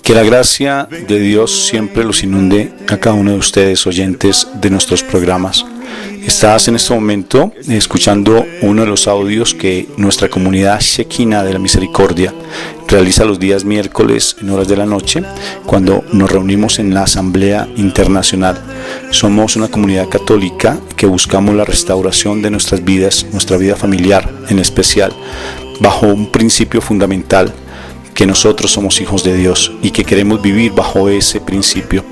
Que la gracia de Dios siempre los inunde a cada uno de ustedes, oyentes de nuestros programas. Estás en este momento escuchando uno de los audios que nuestra comunidad Shekinah de la Misericordia realiza los días miércoles en horas de la noche, cuando nos reunimos en la Asamblea Internacional. Somos una comunidad católica que buscamos la restauración de nuestras vidas, nuestra vida familiar en especial, bajo un principio fundamental: que nosotros somos hijos de Dios y que queremos vivir bajo ese principio,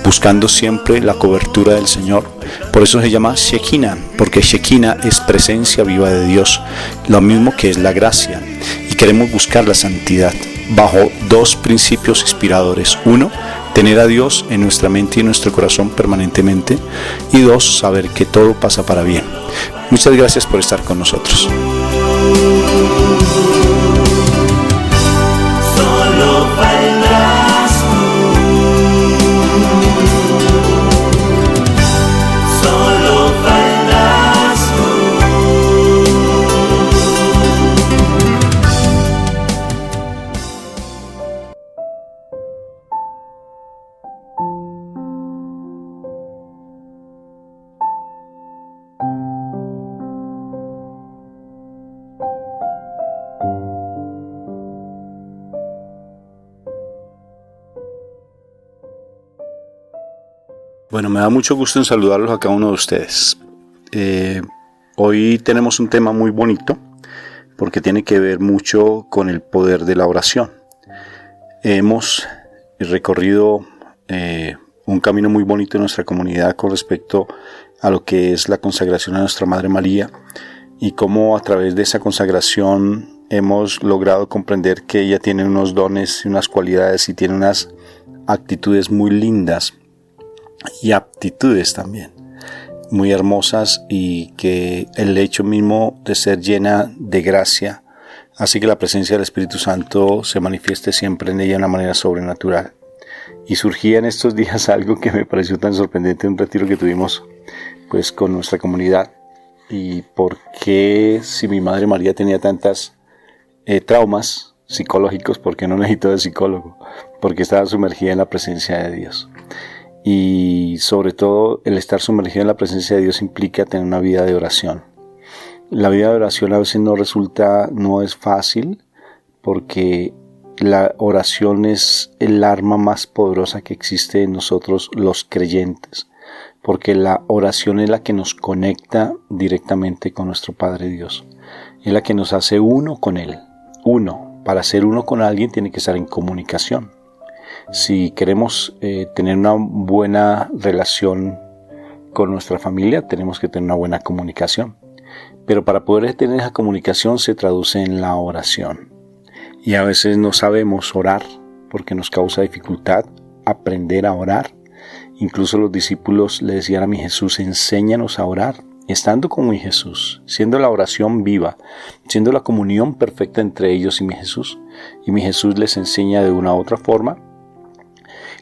buscando siempre la cobertura del Señor. Por eso se llama Shekinah, porque Shekinah es presencia viva de Dios, lo mismo que es la gracia, y queremos buscar la santidad bajo dos principios inspiradores: uno, tener a Dios en nuestra mente y en nuestro corazón permanentemente, y dos, saber que todo pasa para bien. Muchas gracias por estar con nosotros. Bueno, me da mucho gusto en saludarlos a cada uno de ustedes. Hoy tenemos un tema muy bonito porque tiene que ver mucho con el poder de la oración. Hemos recorrido un camino muy bonito en nuestra comunidad con respecto a lo que es la consagración a nuestra Madre María, y cómo a través de esa consagración hemos logrado comprender que ella tiene unos dones y unas cualidades y tiene unas actitudes muy lindas y aptitudes también muy hermosas, y que el hecho mismo de ser llena de gracia hace que la presencia del Espíritu Santo se manifieste siempre en ella de una manera sobrenatural. Y surgía en estos días algo que me pareció tan sorprendente, un retiro que tuvimos pues con nuestra comunidad. Y por qué, si mi Madre María tenía tantas traumas psicológicos, ¿por qué no necesitó de psicólogo? Porque estaba sumergida en la presencia de Dios. Y sobre todo, el estar sumergido en la presencia de Dios implica tener una vida de oración. La vida de oración a veces no es fácil, porque la oración es el arma más poderosa que existe en nosotros los creyentes, porque la oración es la que nos conecta directamente con nuestro Padre Dios, es la que nos hace uno con Él. Para ser uno con alguien tiene que estar en comunicación. Si queremos tener una buena relación con nuestra familia, tenemos que tener una buena comunicación. Pero para poder tener esa comunicación se traduce en la oración. Y a veces no sabemos orar porque nos causa dificultad aprender a orar. Incluso los discípulos le decían a mi Jesús: enséñanos a orar. Estando con mi Jesús, siendo la oración viva, siendo la comunión perfecta entre ellos y mi Jesús les enseña de una u otra forma.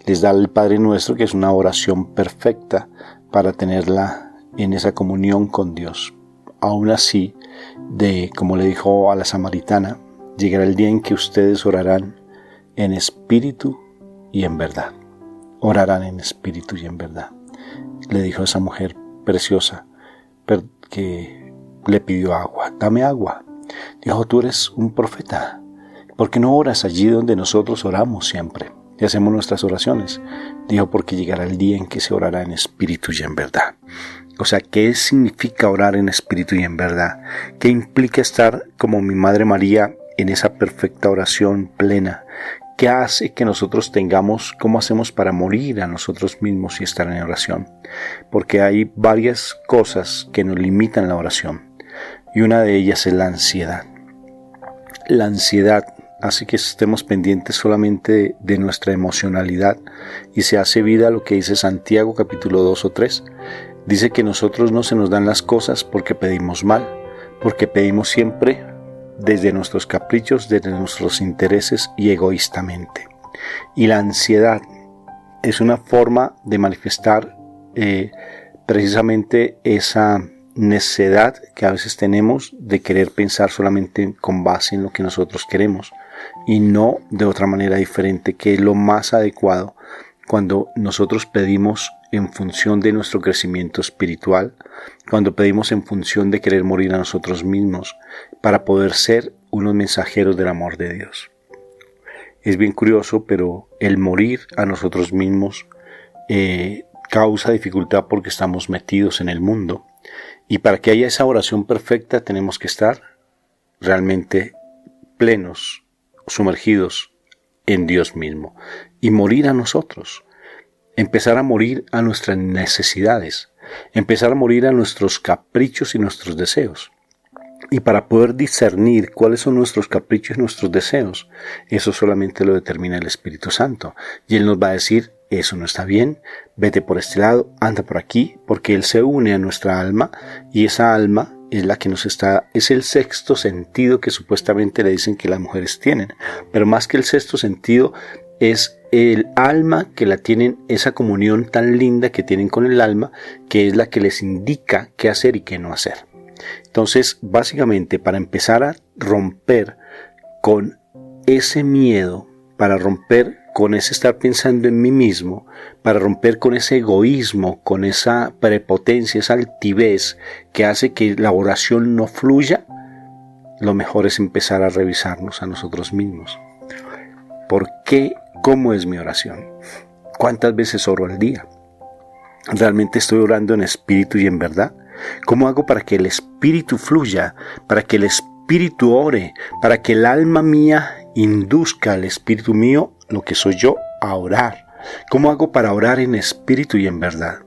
Les da el Padre Nuestro, que es una oración perfecta para tenerla en esa comunión con Dios. Aún así, como le dijo a la samaritana, llegará el día en que ustedes orarán en espíritu y en verdad. Orarán en espíritu y en verdad. Le dijo a esa mujer preciosa que le pidió agua. Dame agua. Dijo: tú eres un profeta. ¿Por qué no oras allí donde nosotros oramos siempre y hacemos nuestras oraciones? Dijo: porque llegará el día en que se orará en espíritu y en verdad. O sea, ¿qué significa orar en espíritu y en verdad? ¿Qué implica estar como mi Madre María en esa perfecta oración plena? ¿Qué hace que nosotros cómo hacemos para morir a nosotros mismos y estar en oración? Porque hay varias cosas que nos limitan la oración, y una de ellas es la ansiedad. La ansiedad hace que estemos pendientes solamente de nuestra emocionalidad, y se hace vida lo que dice Santiago capítulo 2 o 3. Dice que nosotros no se nos dan las cosas porque pedimos mal, porque pedimos siempre desde nuestros caprichos, desde nuestros intereses y egoístamente. Y la ansiedad es una forma de manifestar precisamente esa necedad que a veces tenemos de querer pensar solamente con base en lo que nosotros queremos y no de otra manera diferente, que es lo más adecuado cuando nosotros pedimos en función de nuestro crecimiento espiritual, cuando pedimos en función de querer morir a nosotros mismos para poder ser unos mensajeros del amor de Dios. Es bien curioso, pero el morir a nosotros mismos causa dificultad porque estamos metidos en el mundo. Y para que haya esa oración perfecta tenemos que estar realmente plenos, sumergidos en Dios mismo. Y morir a nosotros. Empezar a morir a nuestras necesidades. Empezar a morir a nuestros caprichos y nuestros deseos. Y para poder discernir cuáles son nuestros caprichos y nuestros deseos, eso solamente lo determina el Espíritu Santo. Y Él nos va a decir, eso no está bien, vete por este lado, anda por aquí, porque Él se une a nuestra alma, y esa alma es la que es el sexto sentido que supuestamente le dicen que las mujeres tienen. Pero más que el sexto sentido, es el alma que la tienen, esa comunión tan linda que tienen con el alma, que es la que les indica qué hacer y qué no hacer. Entonces, básicamente, para empezar a romper con ese miedo, para romper con ese estar pensando en mí mismo, para romper con ese egoísmo, con esa prepotencia, esa altivez que hace que la oración no fluya, lo mejor es empezar a revisarnos a nosotros mismos. ¿Por qué? ¿Cómo es mi oración? ¿Cuántas veces oro al día? ¿Realmente estoy orando en espíritu y en verdad? ¿Cómo hago para que el espíritu fluya, para que el espíritu ore, para que el alma mía induzca al espíritu mío, lo que soy yo, a orar? ¿Cómo hago para orar en espíritu y en verdad?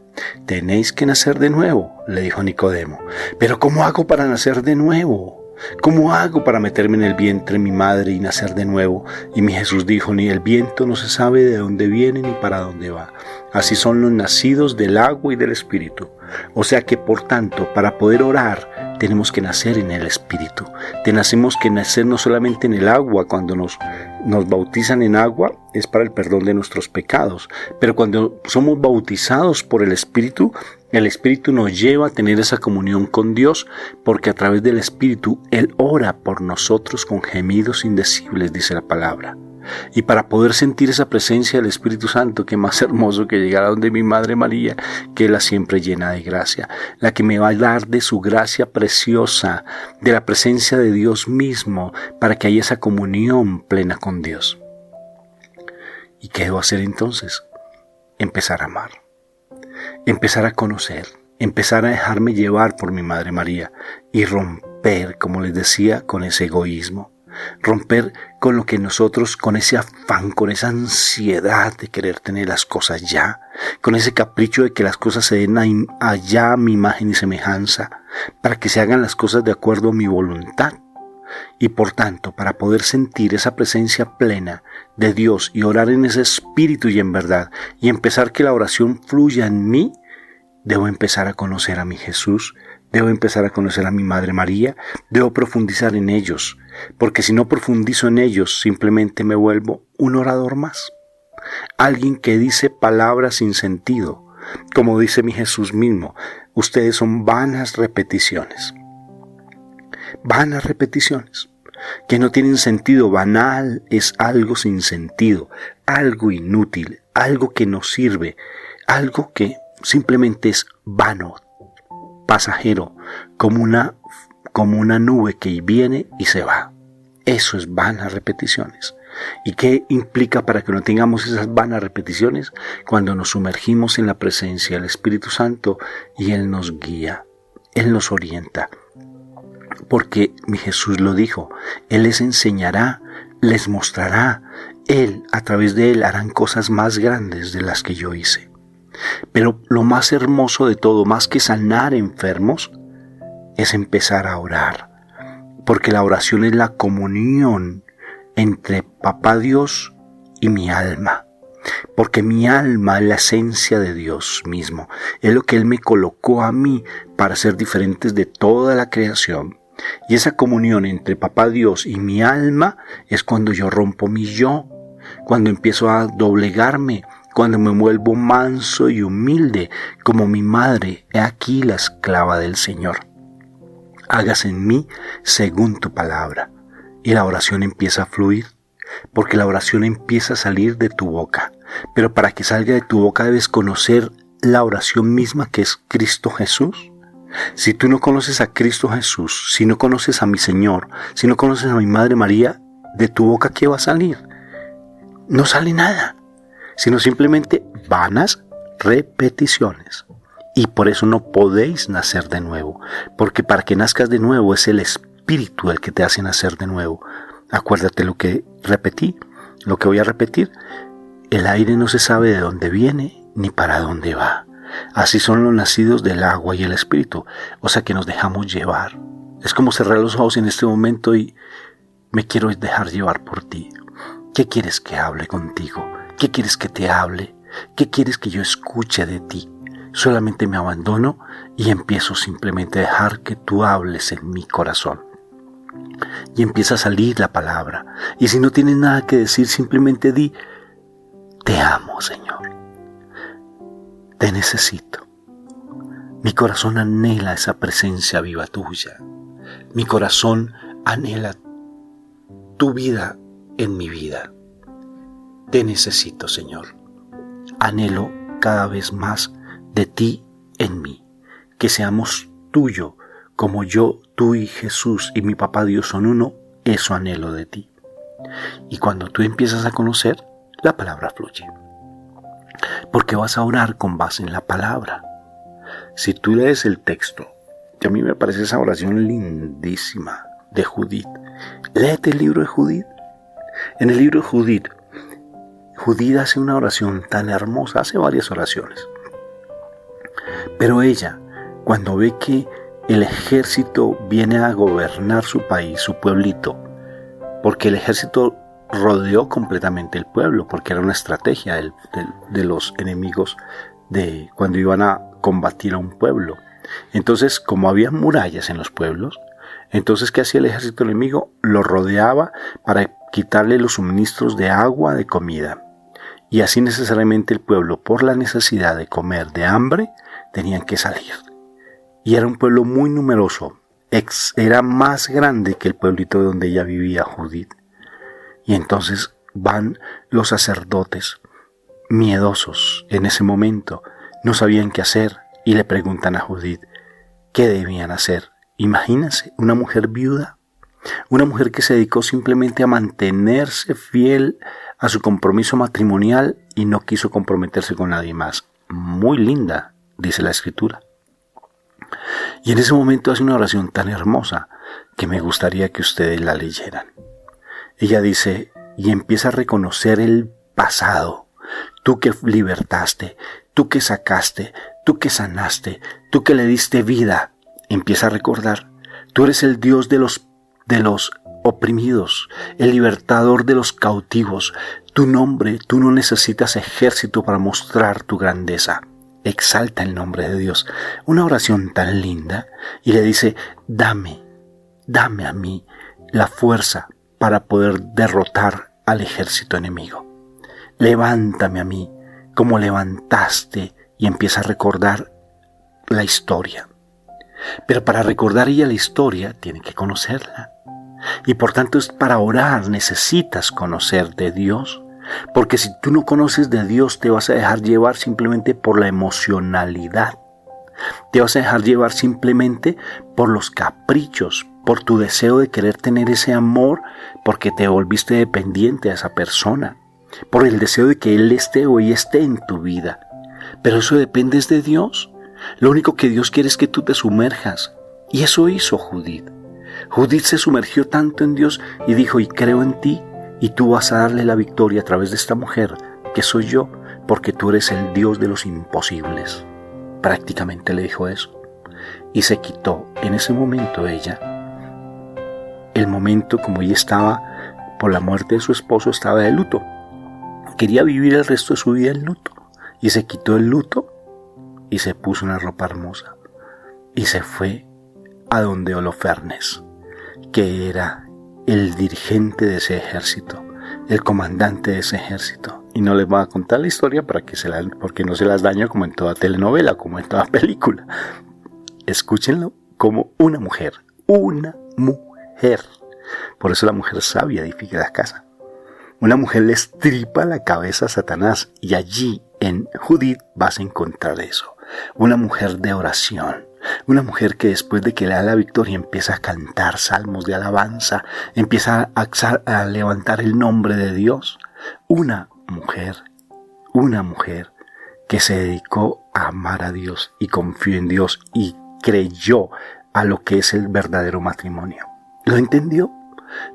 Tenéis que nacer de nuevo, le dijo Nicodemo. Pero ¿cómo hago para nacer de nuevo? ¿Cómo hago para meterme en el vientre de mi madre y nacer de nuevo? Y mi Jesús dijo, ni el viento no se sabe de dónde viene ni para dónde va. Así son los nacidos del agua y del espíritu. O sea que, por tanto, para poder orar, tenemos que nacer en el espíritu. Tenemos que nacer no solamente en el agua. Cuando nos bautizan en agua, es para el perdón de nuestros pecados. Pero cuando somos bautizados por el espíritu nos lleva a tener esa comunión con Dios, porque a través del Espíritu Él ora por nosotros con gemidos indecibles, dice la palabra. Y para poder sentir esa presencia del Espíritu Santo, que más hermoso que llegar a donde mi Madre María, que es la siempre llena de gracia, la que me va a dar de su gracia preciosa, de la presencia de Dios mismo, para que haya esa comunión plena con Dios. ¿Y qué debo hacer entonces? Empezar a amar. Empezar a conocer, empezar a dejarme llevar por mi Madre María y romper, como les decía, con ese egoísmo, romper con lo que nosotros, con ese afán, con esa ansiedad de querer tener las cosas ya, con ese capricho de que las cosas se den allá a mi imagen y semejanza, para que se hagan las cosas de acuerdo a mi voluntad. Y por tanto, para poder sentir esa presencia plena de Dios y orar en ese espíritu y en verdad, y empezar que la oración fluya en mí, debo empezar a conocer a mi Jesús, debo empezar a conocer a mi Madre María, debo profundizar en ellos, porque si no profundizo en ellos, simplemente me vuelvo un orador más. Alguien que dice palabras sin sentido, como dice mi Jesús mismo, ustedes son vanas repeticiones. Vanas repeticiones que no tienen sentido. Banal es algo sin sentido, algo inútil, algo que no sirve, algo que simplemente es vano, pasajero, como una nube que viene y se va. Eso es vanas repeticiones. ¿Y qué implica para que no tengamos esas vanas repeticiones? Cuando nos sumergimos en la presencia del Espíritu Santo y Él nos guía, Él nos orienta. Porque mi Jesús lo dijo, Él les enseñará, les mostrará, Él, a través de Él, harán cosas más grandes de las que yo hice. Pero lo más hermoso de todo, más que sanar enfermos, es empezar a orar. Porque la oración es la comunión entre Papá Dios y mi alma. Porque mi alma es la esencia de Dios mismo. Es lo que Él me colocó a mí para ser diferentes de toda la creación. Y esa comunión entre Papá Dios y mi alma es cuando yo rompo mi yo, cuando empiezo a doblegarme, cuando me vuelvo manso y humilde como mi madre, he aquí la esclava del Señor. Hágase en mí según tu palabra. Y la oración empieza a fluir, porque la oración empieza a salir de tu boca. Pero para que salga de tu boca debes conocer la oración misma que es Cristo Jesús. Si tú no conoces a Cristo Jesús, si no conoces a mi Señor, si no conoces a mi Madre María, de tu boca ¿qué va a salir? No sale nada, sino simplemente vanas repeticiones. Y por eso no podéis nacer de nuevo, porque para que nazcas de nuevo es el Espíritu el que te hace nacer de nuevo. Acuérdate lo que repetí, lo que voy a repetir. El aire no se sabe de dónde viene ni para dónde va. Así son los nacidos del agua y el Espíritu, o sea que nos dejamos llevar. Es como cerrar los ojos en este momento y me quiero dejar llevar por ti. ¿Qué quieres que hable contigo? ¿Qué quieres que te hable? ¿Qué quieres que yo escuche de ti? Solamente me abandono y empiezo simplemente a dejar que tú hables en mi corazón. Y empieza a salir la palabra. Y si no tienes nada que decir, simplemente di, te amo, Señor. Te necesito. Mi corazón anhela esa presencia viva tuya. Mi corazón anhela tu vida en mi vida. Te necesito, Señor. Anhelo cada vez más de ti en mí, que seamos tuyo, como yo, tú y Jesús y mi papá Dios son uno, eso anhelo de ti. Y cuando tú empiezas a conocer, la palabra fluye. Porque vas a orar con base en la palabra. Si tú lees el texto, que a mí me parece esa oración lindísima de Judith, léete el libro de Judith. En el libro de Judith, Judith hace una oración tan hermosa, hace varias oraciones. Pero ella, cuando ve que el ejército viene a gobernar su país, su pueblito, porque el ejército rodeó completamente el pueblo, porque era una estrategia de los enemigos de cuando iban a combatir a un pueblo. Entonces, como había murallas en los pueblos, entonces, ¿qué hacía el ejército enemigo? Lo rodeaba para quitarle los suministros de agua, de comida. Y así necesariamente el pueblo, por la necesidad de comer, de hambre, tenían que salir. Y era un pueblo muy numeroso. Era más grande que el pueblito donde ella vivía, Judith. Y entonces van los sacerdotes, miedosos en ese momento, no sabían qué hacer y le preguntan a Judith qué debían hacer. Imagínense, una mujer viuda, una mujer que se dedicó simplemente a mantenerse fiel a su compromiso matrimonial y no quiso comprometerse con nadie más. Muy linda, dice la Escritura. Y en ese momento hace una oración tan hermosa que me gustaría que ustedes la leyeran. Ella dice, y empieza a reconocer el pasado. Tú que libertaste, tú que sacaste, tú que sanaste, tú que le diste vida. Empieza a recordar, tú eres el Dios de los oprimidos, el libertador de los cautivos. Tu nombre, tú no necesitas ejército para mostrar tu grandeza. Exalta el nombre de Dios. Una oración tan linda y le dice, dame a mí la fuerza para poder derrotar al ejército enemigo. Levántame a mí como levantaste, y empieza a recordar la historia. Pero para recordar ella la historia tiene que conocerla. Y por tanto para orar necesitas conocer de Dios. Porque si tú no conoces de Dios te vas a dejar llevar simplemente por la emocionalidad. Te vas a dejar llevar simplemente por los caprichos, por tu deseo de querer tener ese amor porque te volviste dependiente de esa persona, por el deseo de que Él esté o ella esté en tu vida. Pero eso depende de Dios. Lo único que Dios quiere es que tú te sumerjas. Y eso hizo Judith. Judith se sumergió tanto en Dios y dijo, y creo en ti, y tú vas a darle la victoria a través de esta mujer, que soy yo, porque tú eres el Dios de los imposibles. Prácticamente le dijo eso. Y se quitó en ese momento ella, el momento como ella estaba, por la muerte de su esposo, estaba de luto. Quería vivir el resto de su vida en luto. Y se quitó el luto y se puso una ropa hermosa. Y se fue a donde Holofernes, que era el dirigente de ese ejército, el comandante de ese ejército, Y no les voy a contar la historia porque no se las daño como en toda telenovela, como en toda película. Escúchenlo como una mujer. Por eso la mujer sabia edifica la casa. Una mujer le estripa la cabeza a Satanás, y allí en Judith vas a encontrar eso. Una mujer de oración. Una mujer que después de que le da la victoria empieza a cantar salmos de alabanza, empieza a levantar el nombre de Dios. Una mujer que se dedicó a amar a Dios y confió en Dios y creyó a lo que es el verdadero matrimonio. ¿Lo entendió?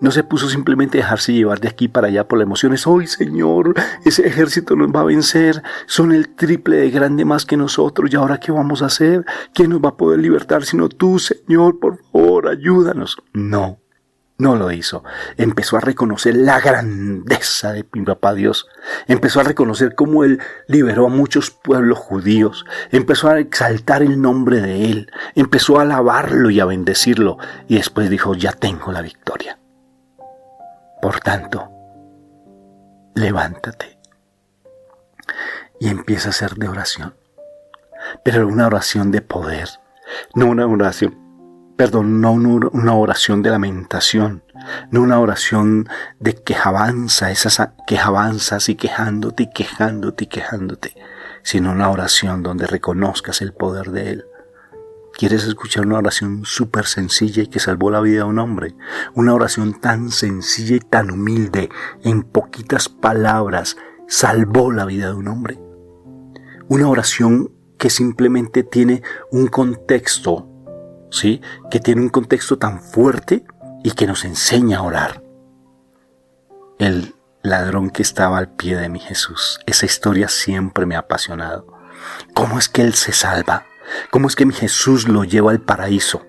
No se puso simplemente a dejarse llevar de aquí para allá por las emociones. ¡Ay, Señor! Ese ejército nos va a vencer. Son el triple de grande más que nosotros. ¿Y ahora qué vamos a hacer? ¿Quién nos va a poder libertar sino tú, Señor? Por favor, ayúdanos. No lo hizo. Empezó a reconocer la grandeza de mi papá Dios. Empezó a reconocer cómo Él liberó a muchos pueblos judíos. Empezó a exaltar el nombre de Él. Empezó a alabarlo y a bendecirlo. Y después dijo, ya tengo la victoria. Por tanto, levántate y empieza a hacer de oración. Pero una oración de poder, no una oración de lamentación, no una oración de quejabanza, esas quejabanzas y quejándote, sino una oración donde reconozcas el poder de Él. ¿Quieres escuchar una oración súper sencilla y que salvó la vida de un hombre? Una oración tan sencilla y tan humilde, en poquitas palabras, salvó la vida de un hombre. Una oración que simplemente tiene un contexto, ¿sí? Que tiene un contexto tan fuerte y que nos enseña a orar. El ladrón que estaba al pie de mi Jesús. Esa historia siempre me ha apasionado. ¿Cómo es que Él se salva? ¿Cómo es que mi Jesús lo lleva al paraíso?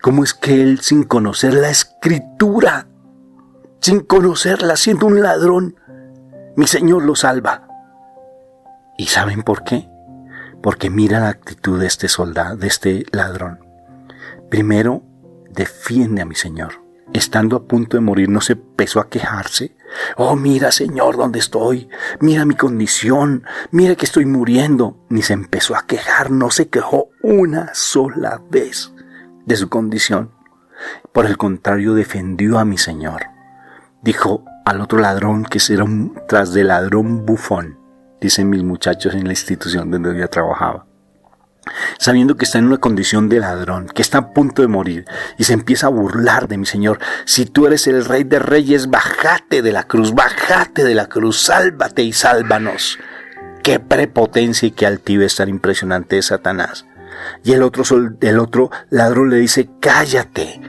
¿Cómo es que Él, sin conocer la Escritura, sin conocerla, siendo un ladrón, mi Señor lo salva? ¿Y saben por qué? Porque mira la actitud de este soldado, de este ladrón. Primero, defiende a mi Señor. Estando a punto de morir, no se empezó a quejarse. Oh, mira, Señor, ¿dónde estoy? Mira mi condición. Mira que estoy muriendo. Ni se empezó a quejar. No se quejó una sola vez de su condición. Por el contrario, defendió a mi Señor. Dijo al otro ladrón, que era un tras de ladrón bufón, dicen mis muchachos en la institución donde yo trabajaba. Sabiendo que está en una condición de ladrón, que está a punto de morir, y se empieza a burlar de mi Señor. Si tú eres el Rey de Reyes, bájate de la cruz, sálvate y sálvanos. Qué prepotencia y qué altivez tan impresionante es Satanás. Y el otro ladrón le dice, cállate.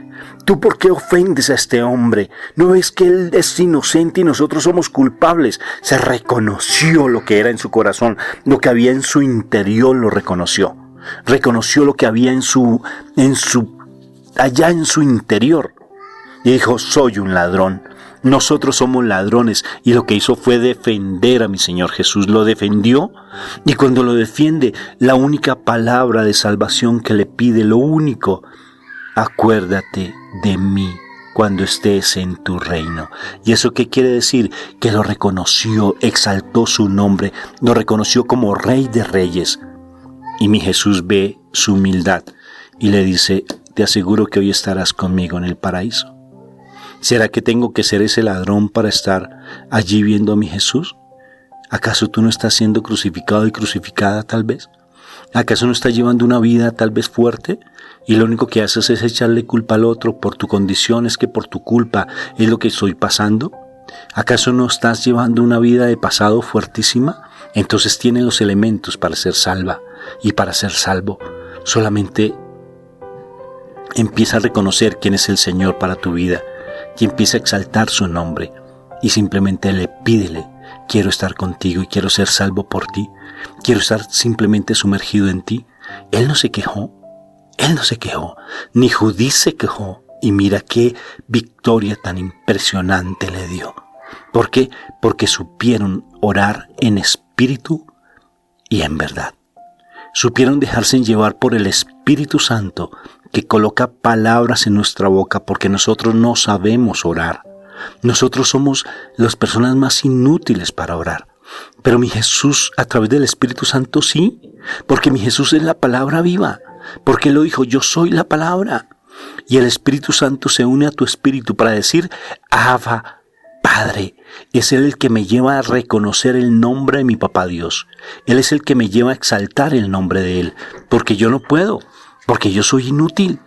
¿Tú por qué ofendes a este hombre? ¿No ves que él es inocente y nosotros somos culpables? Se reconoció lo que era en su corazón, lo que había en su interior lo reconoció. Reconoció lo que había allá en su interior. Y dijo, soy un ladrón. Nosotros somos ladrones. Y lo que hizo fue defender a mi Señor Jesús. Lo defendió. Y cuando lo defiende, la única palabra de salvación que le pide, lo único, acuérdate de mí cuando estés en tu reino. ¿Y eso qué quiere decir? Que lo reconoció, exaltó su nombre, lo reconoció como Rey de Reyes. Y mi Jesús ve su humildad y le dice, te aseguro que hoy estarás conmigo en el paraíso. ¿Será que tengo que ser ese ladrón para estar allí viendo a mi Jesús? ¿Acaso tú no estás siendo crucificado y crucificada tal vez? ¿Acaso no estás llevando una vida tal vez fuerte? Y lo único que haces es echarle culpa al otro por tu condición, es que por tu culpa es lo que estoy pasando. ¿Acaso no estás llevando una vida de pasado fuertísima? Entonces tienes los elementos para ser salva. Y para ser salvo, solamente empieza a reconocer quién es el Señor para tu vida. Y empieza a exaltar su nombre. Y simplemente pídele, quiero estar contigo y quiero ser salvo por ti. Quiero estar simplemente sumergido en ti. Él no se quejó. Ni Judith se quejó. Y mira qué victoria tan impresionante le dio. ¿Por qué? Porque supieron orar en espíritu y en verdad. Supieron dejarse llevar por el Espíritu Santo, que coloca palabras en nuestra boca, porque nosotros no sabemos orar. Nosotros somos las personas más inútiles para orar. Pero mi Jesús a través del Espíritu Santo sí, porque mi Jesús es la palabra viva, porque Él lo dijo, yo soy la palabra. Y el Espíritu Santo se une a tu espíritu para decir, Abba, Padre. Es Él el que me lleva a reconocer el nombre de mi Papá Dios. Él es el que me lleva a exaltar el nombre de Él, porque yo no puedo, porque yo soy inútil,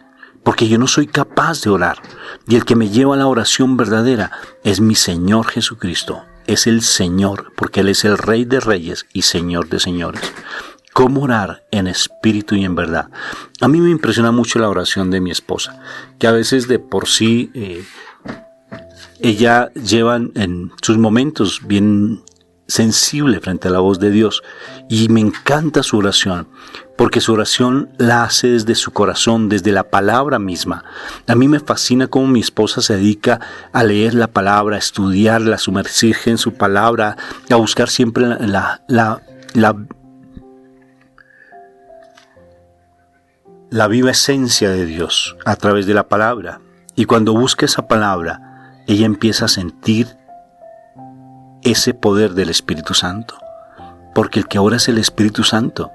porque yo no soy capaz de orar. Y el que me lleva a la oración verdadera es mi Señor Jesucristo. Es el Señor, porque Él es el Rey de Reyes y Señor de Señores. ¿Cómo orar en espíritu y en verdad? A mí me impresiona mucho la oración de mi esposa, que a veces de por sí ella lleva en sus momentos bien sensible frente a la voz de Dios, y me encanta su oración, porque su oración la hace desde su corazón, desde la palabra misma. A mí me fascina cómo mi esposa se dedica a leer la palabra, a estudiarla, a sumergirse en su palabra, a buscar siempre la viva esencia de Dios a través de la palabra. Y cuando busca esa palabra, ella empieza a sentir ese poder del Espíritu Santo, porque el que ora es el Espíritu Santo.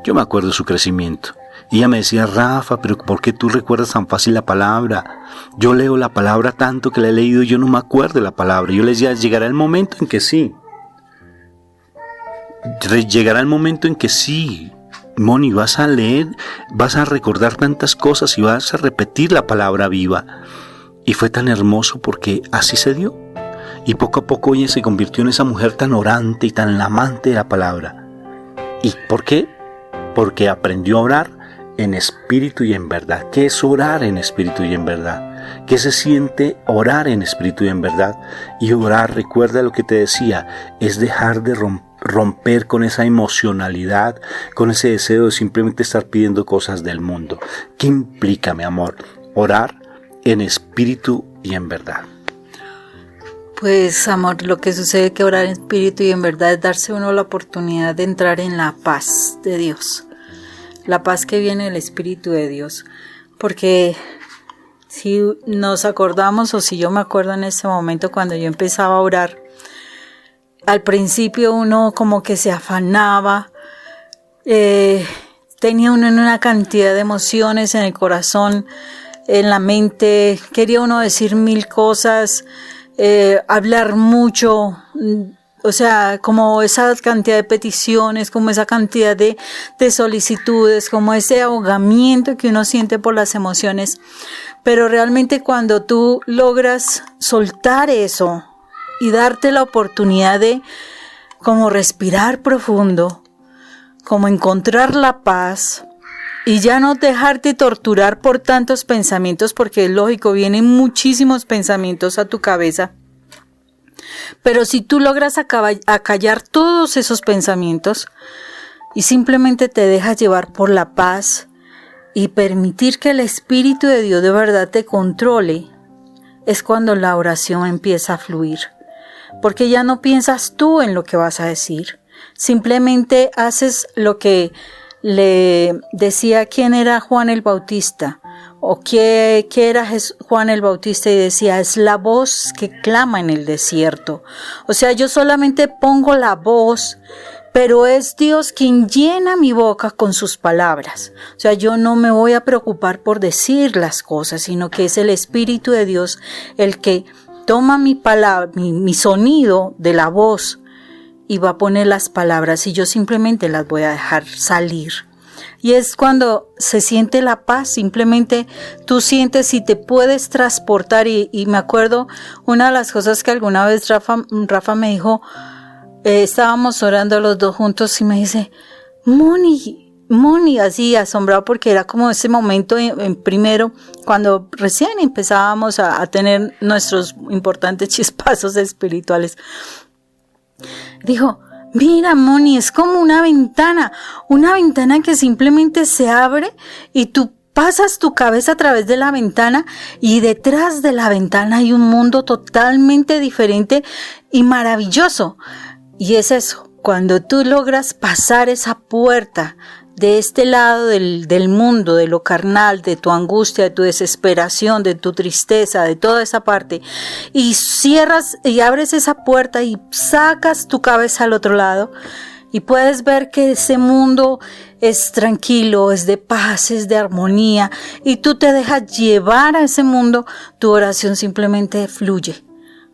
Yo me acuerdo de su crecimiento, y ella me decía, Rafa, pero ¿por qué tú recuerdas tan fácil la palabra? Yo leo la palabra tanto que la he leído y yo no me acuerdo de la palabra. Yo le decía, llegará el momento en que sí. Llegará el momento en que sí, Moni, vas a leer, vas a recordar tantas cosas y vas a repetir la palabra viva. Y fue tan hermoso porque así se dio. Y poco a poco ella se convirtió en esa mujer tan orante y tan amante de la palabra. ¿Y por qué? Porque aprendió a orar en espíritu y en verdad. ¿Qué es orar en espíritu y en verdad? ¿Qué se siente orar en espíritu y en verdad? Y orar, recuerda lo que te decía, es dejar de romper con esa emocionalidad, con ese deseo de simplemente estar pidiendo cosas del mundo. ¿Qué implica, mi amor? Orar en espíritu y en verdad. Pues, amor, lo que sucede es que orar en espíritu y en verdad es darse uno la oportunidad de entrar en la paz de Dios. La paz que viene del Espíritu de Dios. Porque si nos acordamos, o si yo me acuerdo en ese momento cuando yo empezaba a orar, al principio uno como que se afanaba, tenía uno una cantidad de emociones en el corazón, en la mente, quería uno decir mil cosas, hablar mucho, o sea, como esa cantidad de peticiones, como esa cantidad de solicitudes, como ese ahogamiento que uno siente por las emociones. Pero realmente cuando tú logras soltar eso y darte la oportunidad de como respirar profundo, como encontrar la paz y ya no dejarte torturar por tantos pensamientos, porque es lógico, vienen muchísimos pensamientos a tu cabeza. Pero si tú logras acallar todos esos pensamientos y simplemente te dejas llevar por la paz y permitir que el Espíritu de Dios de verdad te controle, es cuando la oración empieza a fluir. Porque ya no piensas tú en lo que vas a decir, simplemente haces lo que le decía quién era Juan el Bautista, o qué era Juan el Bautista, y decía, es la voz que clama en el desierto. O sea, yo solamente pongo la voz, pero es Dios quien llena mi boca con sus palabras. O sea, yo no me voy a preocupar por decir las cosas, sino que es el Espíritu de Dios el que toma mi palabra, mi sonido de la voz, y va a poner las palabras, y yo simplemente las voy a dejar salir. Y es cuando se siente la paz, simplemente tú sientes y te puedes transportar. Y me acuerdo una de las cosas que alguna vez Rafa me dijo, estábamos orando los dos juntos y me dice, Moni, así asombrado, porque era como ese momento en primero, cuando recién empezábamos a tener nuestros importantes chispazos espirituales. Dijo, mira, Moni, es como una ventana que simplemente se abre y tú pasas tu cabeza a través de la ventana, y detrás de la ventana hay un mundo totalmente diferente y maravilloso. Y es eso, cuando tú logras pasar esa puerta de este lado del mundo, de lo carnal, de tu angustia, de tu desesperación, de tu tristeza, de toda esa parte, y cierras y abres esa puerta y sacas tu cabeza al otro lado, y puedes ver que ese mundo es tranquilo, es de paz, es de armonía, y tú te dejas llevar a ese mundo, tu oración simplemente fluye.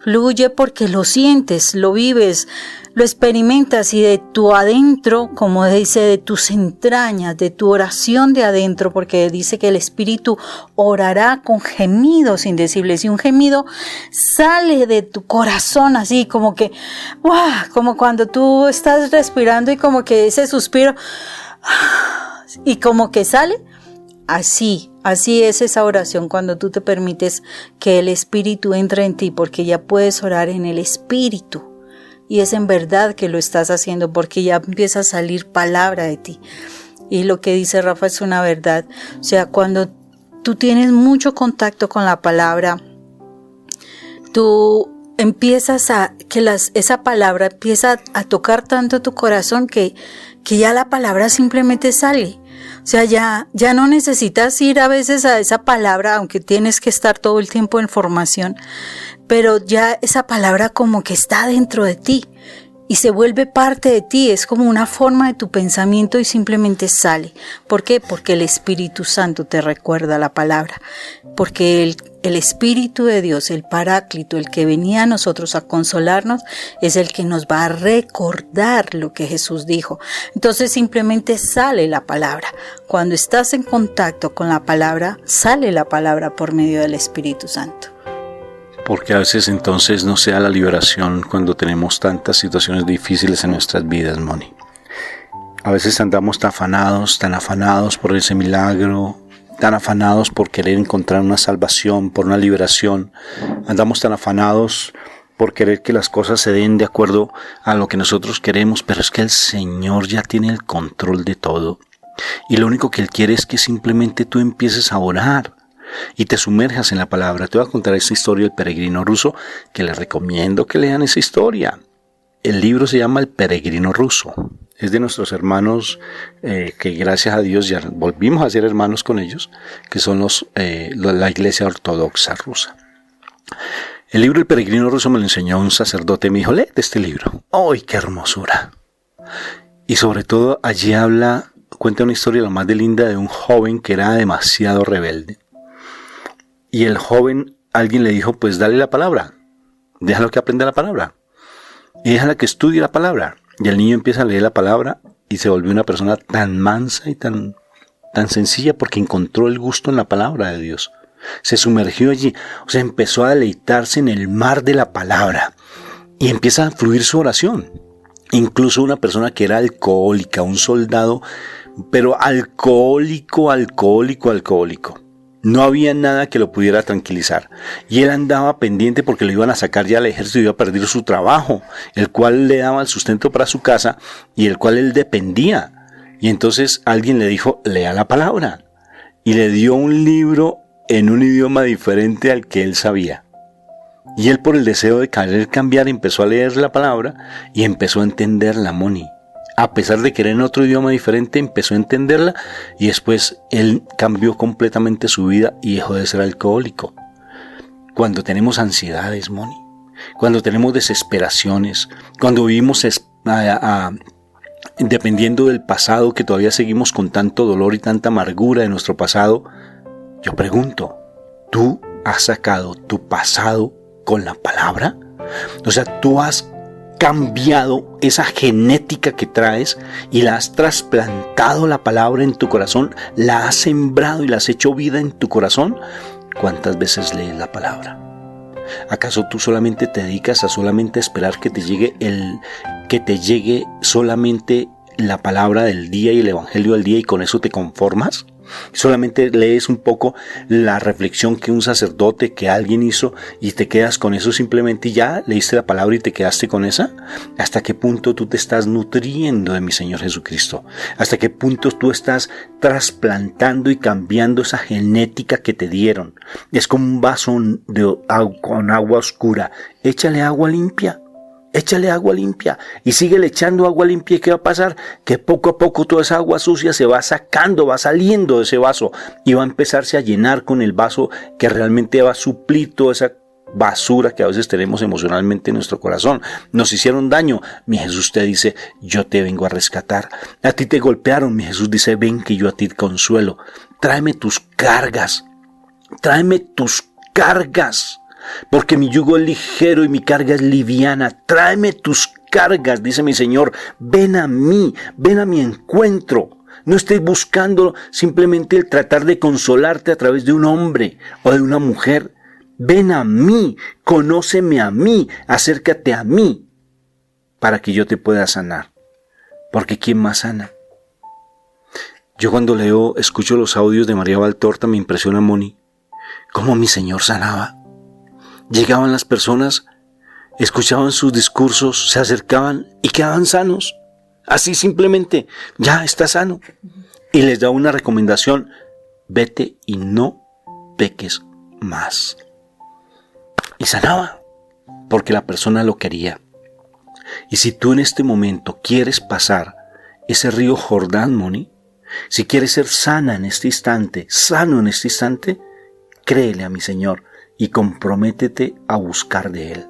Fluye porque lo sientes, lo vives, lo experimentas, y de tu adentro, como dice, de tus entrañas, de tu oración de adentro, porque dice que el Espíritu orará con gemidos indecibles, y un gemido sale de tu corazón así como que, ¡guau! Como cuando tú estás respirando y como que ese suspiro, y como que sale. Así es esa oración cuando tú te permites que el Espíritu entre en ti, porque ya puedes orar en el Espíritu. Y es en verdad que lo estás haciendo, porque ya empieza a salir palabra de ti. Y lo que dice Rafa es una verdad. O sea, cuando tú tienes mucho contacto con la palabra, tú empiezas esa palabra empieza a tocar tanto tu corazón que ya la palabra simplemente sale. O sea, ya no necesitas ir a veces a esa palabra, aunque tienes que estar todo el tiempo en formación, pero ya esa palabra como que está dentro de ti y se vuelve parte de ti, es como una forma de tu pensamiento y simplemente sale. ¿Por qué? Porque el Espíritu Santo te recuerda la palabra, porque el Espíritu de Dios, el Paráclito, el que venía a nosotros a consolarnos, es el que nos va a recordar lo que Jesús dijo. Entonces simplemente sale la palabra. Cuando estás en contacto con la palabra, sale la palabra por medio del Espíritu Santo. Porque a veces entonces no se da la liberación cuando tenemos tantas situaciones difíciles en nuestras vidas, Moni. A veces andamos tan afanados por ese milagro, tan afanados por querer encontrar una salvación, por una liberación. Andamos tan afanados por querer que las cosas se den de acuerdo a lo que nosotros queremos, pero es que el Señor ya tiene el control de todo. Y lo único que Él quiere es que simplemente tú empieces a orar y te sumerjas en la palabra. Te voy a contar esta historia del peregrino ruso, que les recomiendo que lean esa historia. El libro se llama El peregrino ruso. Es de nuestros hermanos que gracias a Dios ya volvimos a ser hermanos con ellos, que son la Iglesia Ortodoxa rusa. El libro El peregrino ruso me lo enseñó un sacerdote, me dijo, léete este libro. ¡Ay, qué hermosura! Y sobre todo allí cuenta una historia lo más de linda de un joven que era demasiado rebelde. Y el joven, alguien le dijo, pues dale la palabra, déjalo que aprenda la palabra y déjala que estudie la palabra. Y el niño empieza a leer la palabra y se volvió una persona tan mansa y tan sencilla porque encontró el gusto en la palabra de Dios. Se sumergió allí, o sea, empezó a deleitarse en el mar de la palabra y empieza a fluir su oración. Incluso una persona que era alcohólica, un soldado, pero alcohólico. No había nada que lo pudiera tranquilizar. Y él andaba pendiente porque lo iban a sacar ya al ejército y iba a perder su trabajo, el cual le daba el sustento para su casa y el cual él dependía. Y entonces alguien le dijo, lea la palabra. Y le dio un libro en un idioma diferente al que él sabía. Y él, por el deseo de querer cambiar, empezó a leer la palabra y empezó a entenderla, Moni. A pesar de querer en otro idioma diferente, empezó a entenderla y después él cambió completamente su vida y dejó de ser alcohólico. Cuando tenemos ansiedades, Moni, cuando tenemos desesperaciones, cuando vivimos dependiendo del pasado, que todavía seguimos con tanto dolor y tanta amargura de nuestro pasado, yo pregunto, ¿tú has sacado tu pasado con la palabra? O sea, ¿tú has cambiado esa genética que traes y la has trasplantado la palabra en tu corazón? ¿La has sembrado y la has hecho vida en tu corazón? ¿Cuántas veces lees la palabra? ¿Acaso tú solamente te dedicas a solamente esperar que te llegue solamente la palabra del día y el evangelio del día y con eso te conformas? Solamente lees un poco la reflexión que un sacerdote, que alguien hizo y te quedas con eso simplemente y ya leíste la palabra y te quedaste con esa. ¿Hasta qué punto tú te estás nutriendo de mi Señor Jesucristo? ¿Hasta qué punto tú estás trasplantando y cambiando esa genética que te dieron? Es como un vaso con agua oscura. Échale agua limpia échale agua limpia y síguele echando agua limpia. ¿Y qué va a pasar? Que poco a poco toda esa agua sucia se va sacando, va saliendo de ese vaso y va a empezarse a llenar con el vaso que realmente va a suplir toda esa basura que a veces tenemos emocionalmente en nuestro corazón. Nos hicieron daño, mi Jesús te dice, yo te vengo a rescatar. A ti te golpearon, mi Jesús dice, ven que yo a ti te consuelo. Tráeme tus cargas, porque mi yugo es ligero y mi carga es liviana. Tráeme tus cargas, dice mi Señor. Ven a mi encuentro. No estés buscando simplemente el tratar de consolarte a través de un hombre o de una mujer. Ven a mí, conóceme a mí, acércate a mí, para que yo te pueda sanar. Porque ¿quién más sana? Yo cuando escucho los audios de María Valtorta, me impresiona, Moni, cómo mi Señor sanaba. Llegaban las personas, escuchaban sus discursos, se acercaban y quedaban sanos. Así simplemente, ya está sano. Y les da una recomendación, vete y no peques más. Y sanaba, porque la persona lo quería. Y si tú en este momento quieres pasar ese río Jordán, Moni, si quieres ser sano en este instante, créele a mi Señor y comprométete a buscar de Él.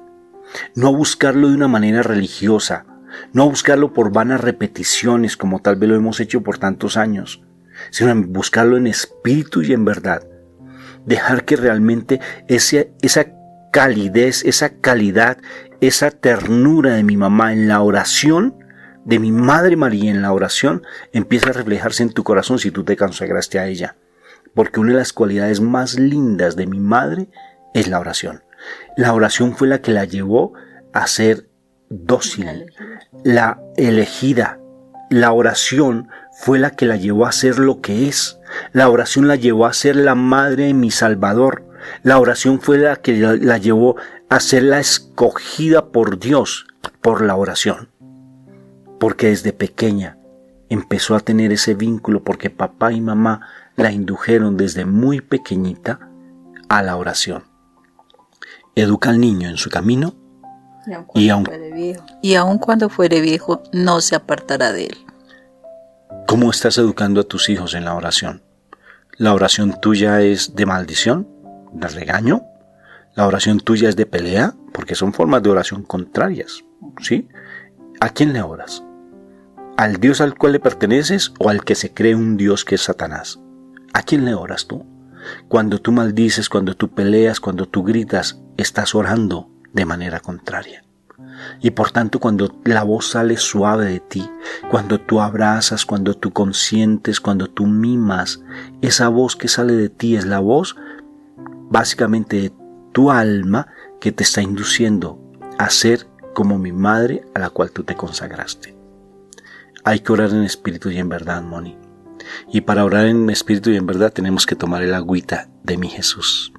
No a buscarlo de una manera religiosa, no a buscarlo por vanas repeticiones como tal vez lo hemos hecho por tantos años, sino a buscarlo en espíritu y en verdad. Dejar que realmente esa calidez, esa calidad, esa ternura de mi mamá en la oración, de mi Madre María en la oración, empieza a reflejarse en tu corazón si tú te consagraste a ella. Porque una de las cualidades más lindas de mi madre es la oración. La oración fue la que la llevó a ser dócil, la elegida. La oración fue la que la llevó a ser lo que es. La oración la llevó a ser la madre de mi Salvador. La oración fue la que la llevó a ser la escogida por Dios por la oración. Porque desde pequeña empezó a tener ese vínculo porque papá y mamá la indujeron desde muy pequeñita a la oración. Educa al niño en su camino y aun cuando fuere viejo no se apartará de él. ¿Cómo estás educando a tus hijos en la oración? ¿La oración tuya es de maldición, de regaño? ¿La oración tuya es de pelea? Porque son formas de oración contrarias, ¿sí? ¿A quién le oras? ¿Al Dios al cual le perteneces o al que se cree un Dios que es Satanás? ¿A quién le oras tú? Cuando tú maldices, cuando tú peleas, cuando tú gritas, estás orando de manera contraria. Y por tanto, cuando la voz sale suave de ti, cuando tú abrazas, cuando tú consientes, cuando tú mimas, esa voz que sale de ti es la voz básicamente de tu alma que te está induciendo a ser como mi madre a la cual tú te consagraste. Hay que orar en espíritu y en verdad, Moni. Y para orar en espíritu y en verdad tenemos que tomar el agüita de mi Jesús.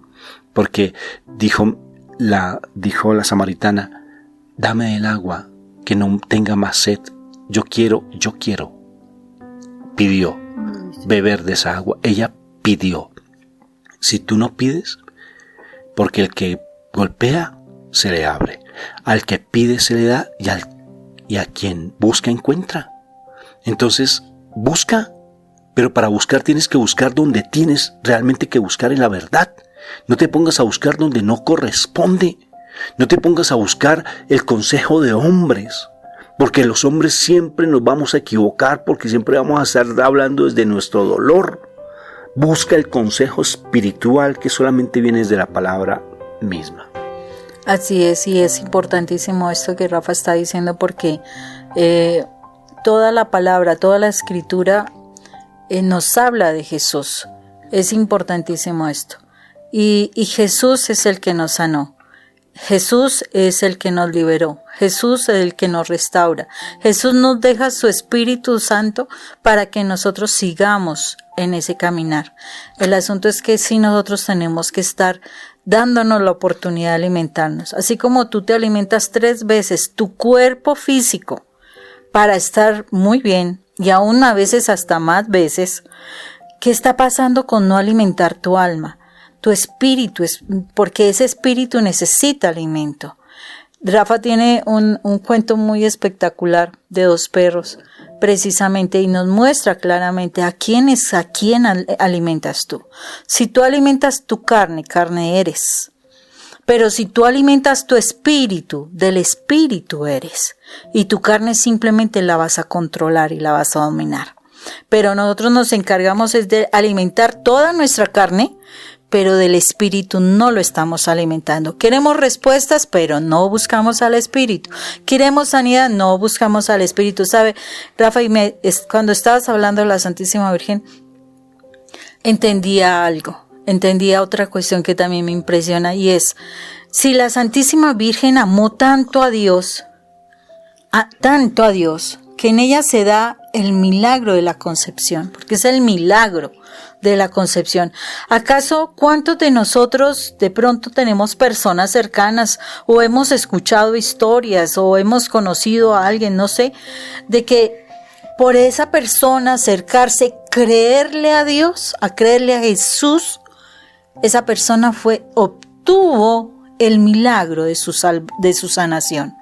Porque dijo la samaritana, dame el agua que no tenga más sed. Yo quiero. Pidió beber de esa agua. Ella pidió. Si tú no pides, porque el que golpea se le abre. Al que pide se le da y a quien busca encuentra. Entonces, busca. Pero para buscar tienes que buscar donde tienes realmente que buscar en la verdad. No te pongas a buscar donde no corresponde. No te pongas a buscar el consejo de hombres. Porque los hombres siempre nos vamos a equivocar, porque siempre vamos a estar hablando desde nuestro dolor. Busca el consejo espiritual que solamente viene de la palabra misma. Así es, y es importantísimo esto que Rafa está diciendo porque toda la palabra, toda la escritura nos habla de Jesús. Es importantísimo esto. Y Jesús es el que nos sanó. Jesús es el que nos liberó. Jesús es el que nos restaura. Jesús nos deja su Espíritu Santo para que nosotros sigamos en ese caminar. El asunto es que sí, nosotros tenemos que estar dándonos la oportunidad de alimentarnos. Así como tú te alimentas 3 veces tu cuerpo físico para estar muy bien, y aún a veces hasta más veces, ¿qué está pasando con no alimentar tu alma? Tu espíritu, porque ese espíritu necesita alimento. Rafa tiene un cuento muy espectacular de 2 perros, precisamente, y nos muestra claramente a quién alimentas tú. Si tú alimentas tu carne, carne eres. Pero si tú alimentas tu espíritu, del espíritu eres. Y tu carne simplemente la vas a controlar y la vas a dominar. Pero nosotros nos encargamos es de alimentar toda nuestra carne, pero del espíritu no lo estamos alimentando. Queremos respuestas, pero no buscamos al espíritu. Queremos sanidad, no buscamos al espíritu. ¿Sabe, Rafa? Cuando estabas hablando de la Santísima Virgen, entendía algo. Entendía otra cuestión que también me impresiona, y es, si la Santísima Virgen amó tanto a Dios, que en ella se da el milagro de la concepción, porque es el milagro de la concepción. ¿Acaso cuántos de nosotros de pronto tenemos personas cercanas, o hemos escuchado historias, o hemos conocido a alguien, no sé, de que por esa persona acercarse, creerle a Dios, a creerle a Jesús, esa persona obtuvo el milagro de su sanación?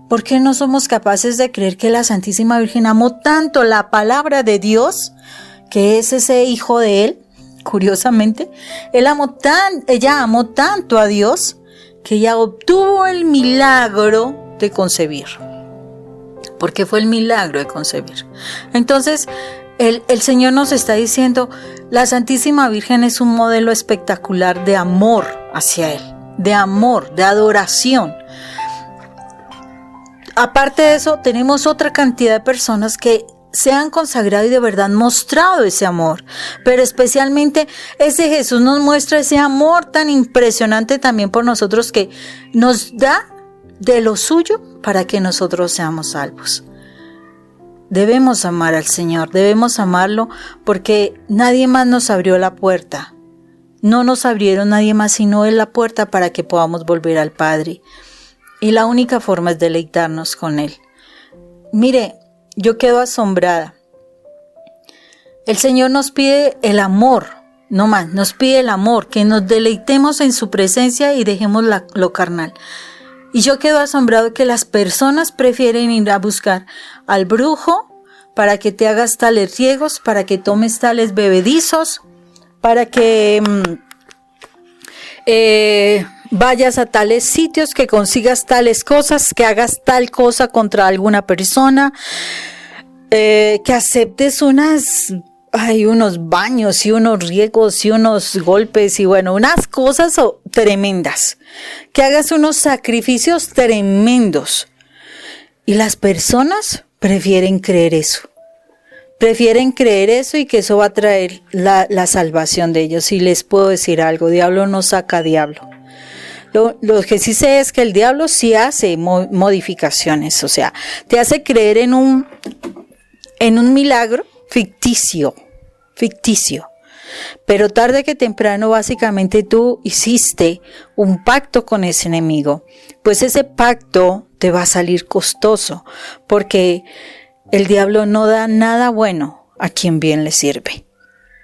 ¿Por qué no somos capaces de creer que la Santísima Virgen amó tanto la palabra de Dios, que es ese hijo de Él? Curiosamente, ella amó tanto a Dios que ella obtuvo el milagro de concebir. Porque fue el milagro de concebir. Entonces, el Señor nos está diciendo, la Santísima Virgen es un modelo espectacular de amor hacia Él, de amor, de adoración. Aparte de eso, tenemos otra cantidad de personas que se han consagrado y de verdad mostrado ese amor, pero especialmente ese Jesús nos muestra ese amor tan impresionante también por nosotros, que nos da de lo suyo para que nosotros seamos salvos. Debemos amar al Señor, debemos amarlo, porque nadie más nos abrió la puerta. No nos abrieron nadie más sino Él la puerta para que podamos volver al Padre. Y la única forma es deleitarnos con Él. Mire, yo quedo asombrada. El Señor nos pide el amor, no más, nos pide el amor, que nos deleitemos en su presencia y dejemos lo carnal. Y yo quedo asombrado que las personas prefieren ir a buscar al brujo para que te hagas tales riegos, para que tomes tales bebedizos, para que vayas a tales sitios, que consigas tales cosas, que hagas tal cosa contra alguna persona, que aceptes unos baños y unos riegos y unos golpes y unas cosas tremendas, que hagas unos sacrificios tremendos. Y las personas prefieren creer eso y que eso va a traer la salvación de ellos. Y les puedo decir algo, diablo no saca diablo. Lo que sí sé es que el diablo sí hace modificaciones, o sea, te hace creer en un milagro ficticio, pero tarde que temprano básicamente tú hiciste un pacto con ese enemigo, pues ese pacto te va a salir costoso, porque el diablo no da nada bueno a quien bien le sirve,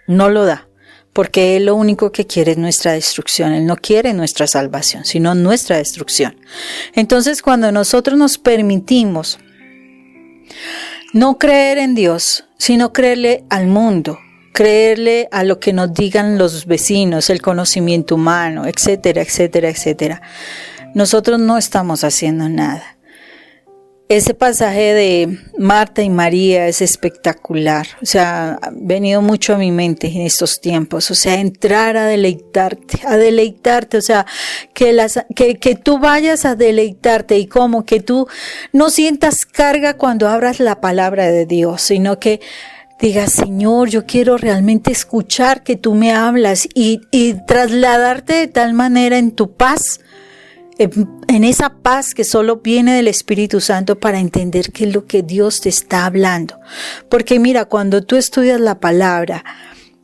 no lo da, porque él lo único que quiere es nuestra destrucción. Él no quiere nuestra salvación, sino nuestra destrucción. Entonces, cuando nosotros nos permitimos no creer en Dios, sino creerle al mundo, creerle a lo que nos digan los vecinos, el conocimiento humano, etcétera, etcétera, etcétera, nosotros no estamos haciendo nada. Ese pasaje de Marta y María es espectacular, o sea, ha venido mucho a mi mente en estos tiempos, o sea, entrar a deleitarte, o sea, que tú vayas a deleitarte, y como que tú no sientas carga cuando abras la palabra de Dios, sino que digas, Señor, yo quiero realmente escuchar que tú me hablas y trasladarte de tal manera en tu paz, en esa paz que solo viene del Espíritu Santo, para entender qué es lo que Dios te está hablando. Porque mira, cuando tú estudias la palabra,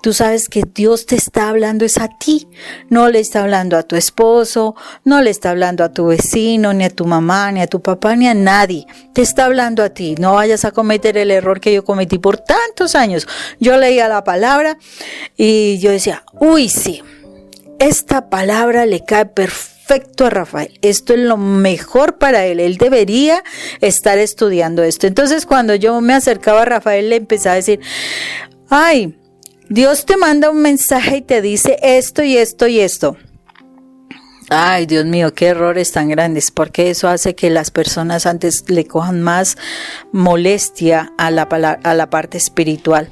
tú sabes que Dios te está hablando es a ti. No le está hablando a tu esposo, no le está hablando a tu vecino, ni a tu mamá, ni a tu papá, ni a nadie. Te está hablando a ti. No vayas a cometer el error que yo cometí por tantos años. Yo leía la palabra y yo decía, uy, sí, esta palabra le cae perfecto perfecto a Rafael, esto es lo mejor para él debería estar estudiando esto. Entonces cuando yo me acercaba a Rafael le empezaba a decir, ay, Dios te manda un mensaje y te dice esto y esto y esto. Ay, Dios mío, qué errores tan grandes, porque eso hace que las personas antes le cojan más molestia a la parte espiritual.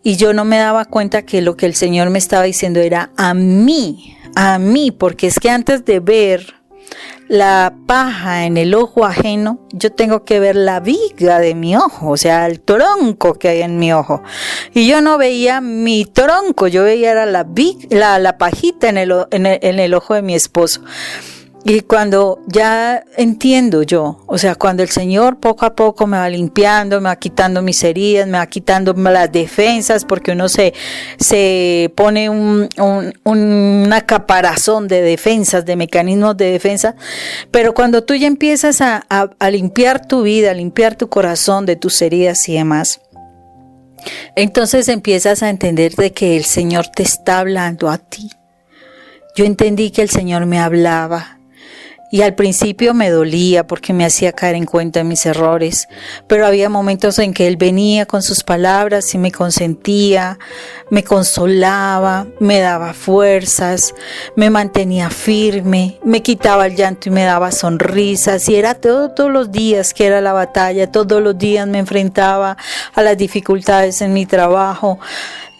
Y yo no me daba cuenta que lo que el Señor me estaba diciendo era a mí, porque es que antes de ver la paja en el ojo ajeno, yo tengo que ver la viga de mi ojo, o sea, el tronco que hay en mi ojo. Y yo no veía mi tronco, yo veía era la pajita en el ojo de mi esposo. Y cuando ya entiendo yo, o sea, cuando el Señor poco a poco me va limpiando, me va quitando mis heridas, me va quitando las defensas, porque uno se pone una caparazón de defensas, de mecanismos de defensa, pero cuando tú ya empiezas a limpiar tu vida, a limpiar tu corazón de tus heridas y demás, entonces empiezas a entender de que el Señor te está hablando a ti. Yo entendí que el Señor me hablaba. Y al principio me dolía porque me hacía caer en cuenta de mis errores, pero había momentos en que Él venía con sus palabras y me consentía, me consolaba, me daba fuerzas, me mantenía firme, me quitaba el llanto y me daba sonrisas, y era todos los días que era la batalla, todos los días me enfrentaba a las dificultades en mi trabajo,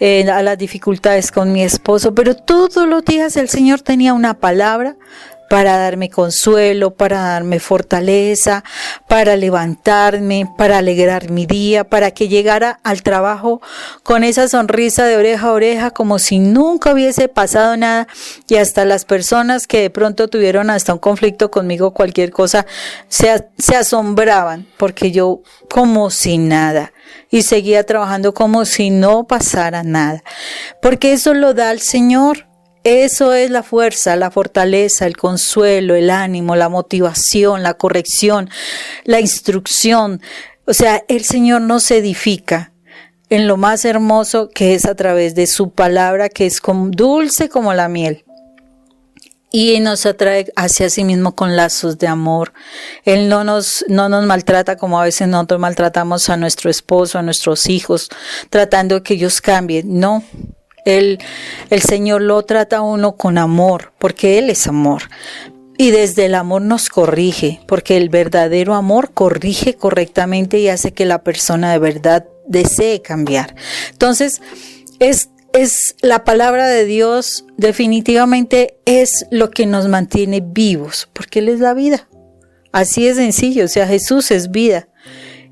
a las dificultades con mi esposo, pero todos los días el Señor tenía una palabra para darme consuelo, para darme fortaleza, para levantarme, para alegrar mi día, para que llegara al trabajo con esa sonrisa de oreja a oreja, como si nunca hubiese pasado nada, y hasta las personas que de pronto tuvieron hasta un conflicto conmigo, cualquier cosa, se asombraban, porque yo como si nada, y seguía trabajando como si no pasara nada, porque eso lo da el Señor. Eso es la fuerza, la fortaleza, el consuelo, el ánimo, la motivación, la corrección, la instrucción. O sea, el Señor nos edifica en lo más hermoso, que es a través de su palabra, que es dulce como la miel. Y nos atrae hacia sí mismo con lazos de amor. Él no nos maltrata como a veces nosotros maltratamos a nuestro esposo, a nuestros hijos, tratando que ellos cambien. No. El Señor lo trata a uno con amor, porque Él es amor. Y desde el amor nos corrige, porque el verdadero amor corrige correctamente y hace que la persona de verdad desee cambiar. Entonces, es la palabra de Dios, definitivamente es lo que nos mantiene vivos, porque Él es la vida. Así es sencillo, o sea, Jesús es vida.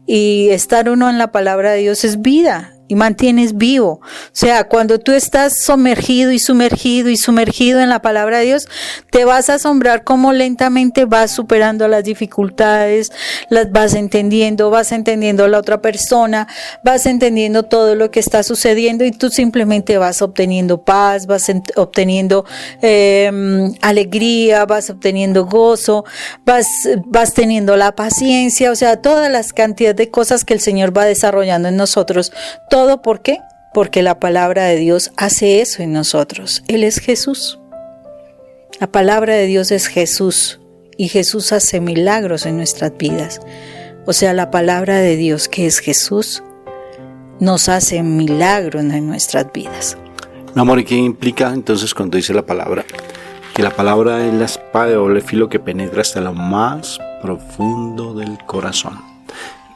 Y estar uno en la palabra de Dios es vida. Y mantienes vivo. O sea, cuando tú estás sumergido en la palabra de Dios, te vas a asombrar cómo lentamente vas superando las dificultades, las vas entendiendo a la otra persona, vas entendiendo todo lo que está sucediendo, y tú simplemente vas obteniendo paz, vas obteniendo alegría, vas obteniendo gozo, vas teniendo la paciencia, o sea, todas las cantidades de cosas que el Señor va desarrollando en nosotros. ¿Todo por qué? Porque la palabra de Dios hace eso en nosotros. Él es Jesús. La palabra de Dios es Jesús, y Jesús hace milagros en nuestras vidas. O sea, la palabra de Dios, que es Jesús, nos hace milagros en nuestras vidas. Mi amor, ¿y qué implica entonces cuando dice la palabra? Que la palabra es la espada de doble filo que penetra hasta lo más profundo del corazón,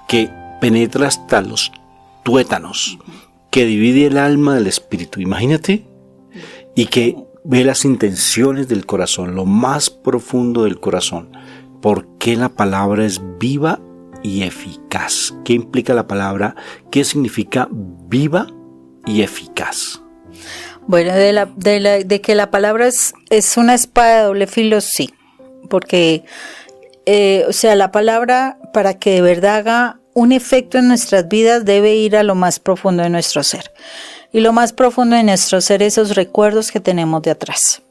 que penetra hasta los tuétanos, que divide el alma del espíritu, imagínate, y que ve las intenciones del corazón, lo más profundo del corazón. ¿Por qué la palabra es viva y eficaz? ¿Qué implica la palabra? ¿Qué significa viva y eficaz? Bueno, de que la palabra es una espada de doble filo, sí, porque o sea, la palabra, para que de verdad haga un efecto en nuestras vidas, debe ir a lo más profundo de nuestro ser. Y lo más profundo de nuestro ser, esos recuerdos que tenemos de atrás,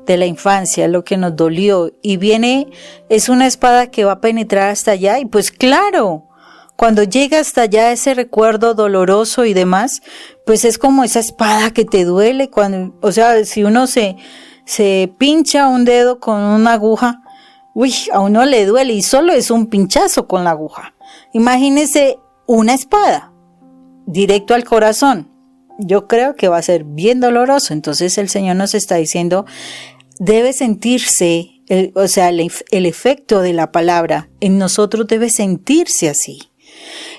de la infancia, lo que nos dolió. Y es una espada que va a penetrar hasta allá. Y pues claro, cuando llega hasta allá ese recuerdo doloroso y demás, pues es como esa espada que te duele. O sea, si uno se se pincha un dedo con una aguja, uy, a uno le duele y solo es un pinchazo con la aguja. Imagínese una espada directo al corazón. Yo creo que va a ser bien doloroso. Entonces el Señor nos está diciendo, debe sentirse, el efecto de la palabra en nosotros debe sentirse así.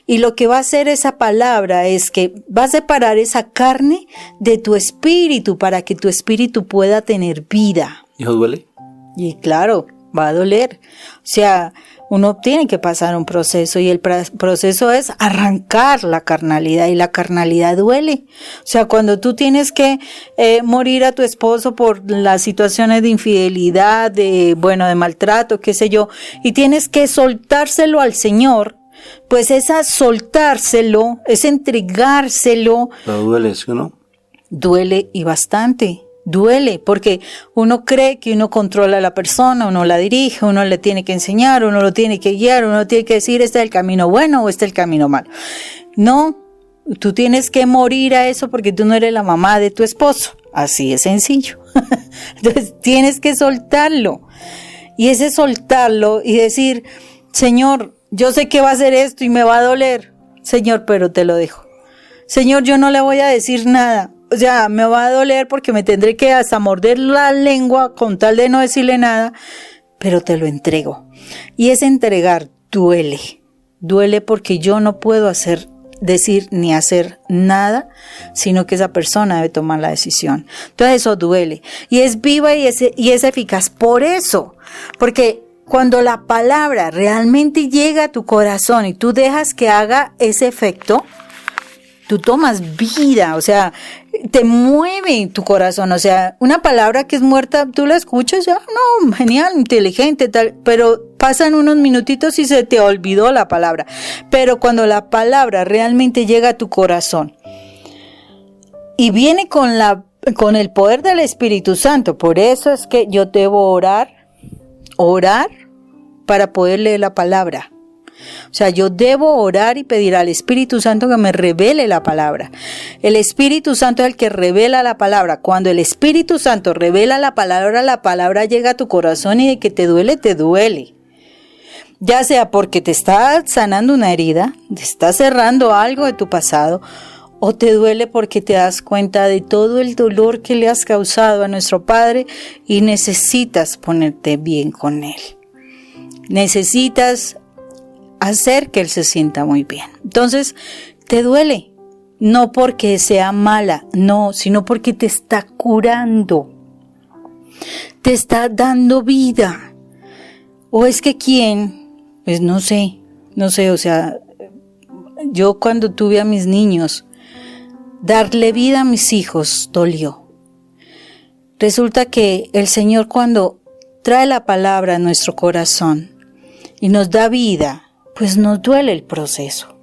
Y lo que va a hacer esa palabra es que va a separar esa carne de tu espíritu para que tu espíritu pueda tener vida. ¿Y eso duele? Y claro, va a doler. O sea, uno tiene que pasar un proceso y el proceso es arrancar la carnalidad y la carnalidad duele. O sea, cuando tú tienes que morir a tu esposo por las situaciones de infidelidad, de maltrato, qué sé yo, y tienes que soltárselo al Señor, pues esa soltárselo, es entregárselo. ¿Pero duele, sí o no? Duele y bastante. Duele porque uno cree que uno controla a la persona, uno la dirige, uno le tiene que enseñar, uno lo tiene que guiar, uno tiene que decir este es el camino bueno o este es el camino malo. No, tú tienes que morir a eso porque tú no eres la mamá de tu esposo. Así es sencillo. Entonces tienes que soltarlo. Y ese soltarlo y decir, Señor, yo sé que va a hacer esto y me va a doler. Señor, pero te lo dejo. Señor, yo no le voy a decir nada. O sea, me va a doler porque me tendré que hasta morder la lengua con tal de no decirle nada, pero te lo entrego. Y ese entregar duele. Duele porque yo no puedo decir ni hacer nada, sino que esa persona debe tomar la decisión. Entonces eso duele. Y es viva y es eficaz. Por eso, porque cuando la palabra realmente llega a tu corazón y tú dejas que haga ese efecto, tú tomas vida, o sea, te mueve tu corazón, o sea, una palabra que es muerta, tú la escuchas, ya, no, genial, inteligente, tal, pero pasan unos minutitos y se te olvidó la palabra. Pero cuando la palabra realmente llega a tu corazón y viene con el poder del Espíritu Santo, por eso es que yo debo orar para poder leer la palabra. O sea, yo debo orar y pedir al Espíritu Santo que me revele la palabra. El Espíritu Santo es el que revela la palabra. Cuando el Espíritu Santo revela la palabra llega a tu corazón y de que te duele, te duele. Ya sea porque te está sanando una herida, te está cerrando algo de tu pasado, o te duele porque te das cuenta de todo el dolor que le has causado a nuestro Padre y necesitas ponerte bien con Él. Necesitas hacer que Él se sienta muy bien. Entonces, te duele, no porque sea mala, no, sino porque te está curando, te está dando vida. O es que quién, pues no sé, o sea, yo cuando tuve a mis niños, darle vida a mis hijos dolió. Resulta que el Señor cuando trae la palabra a nuestro corazón y nos da vida, pues nos duele el proceso.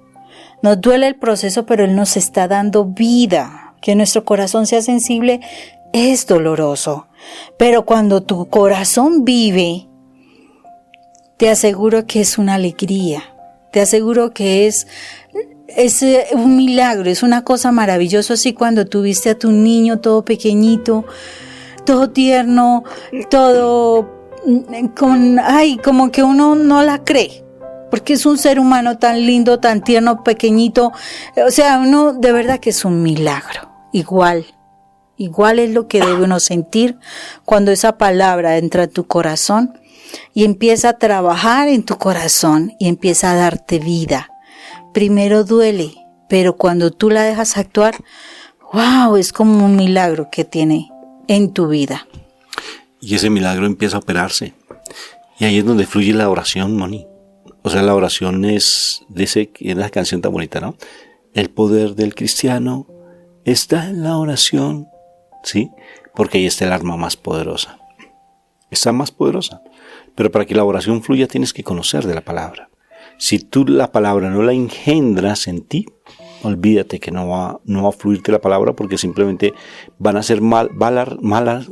Nos duele el proceso, pero Él nos está dando vida. Que nuestro corazón sea sensible es doloroso. Pero cuando tu corazón vive, te aseguro que es una alegría. Te aseguro que es un milagro, es una cosa maravillosa. Así cuando tuviste a tu niño todo pequeñito, todo tierno, todo como que uno no la cree. Porque es un ser humano tan lindo, tan tierno, pequeñito. O sea, uno de verdad que es un milagro. Igual es lo que debe uno sentir cuando esa palabra entra a tu corazón y empieza a trabajar en tu corazón y empieza a darte vida. Primero duele, pero cuando tú la dejas actuar, wow, es como un milagro que tiene en tu vida. Y ese milagro empieza a operarse. Y ahí es donde fluye la oración, Moni. O sea, la oración es la canción tan bonita, ¿no? El poder del cristiano está en la oración, ¿sí? Porque ahí está el arma más poderosa. Está más poderosa. Pero para que la oración fluya tienes que conocer de la palabra. Si tú la palabra no la engendras en ti, olvídate que no va a fluirte la palabra porque simplemente van a ser vanas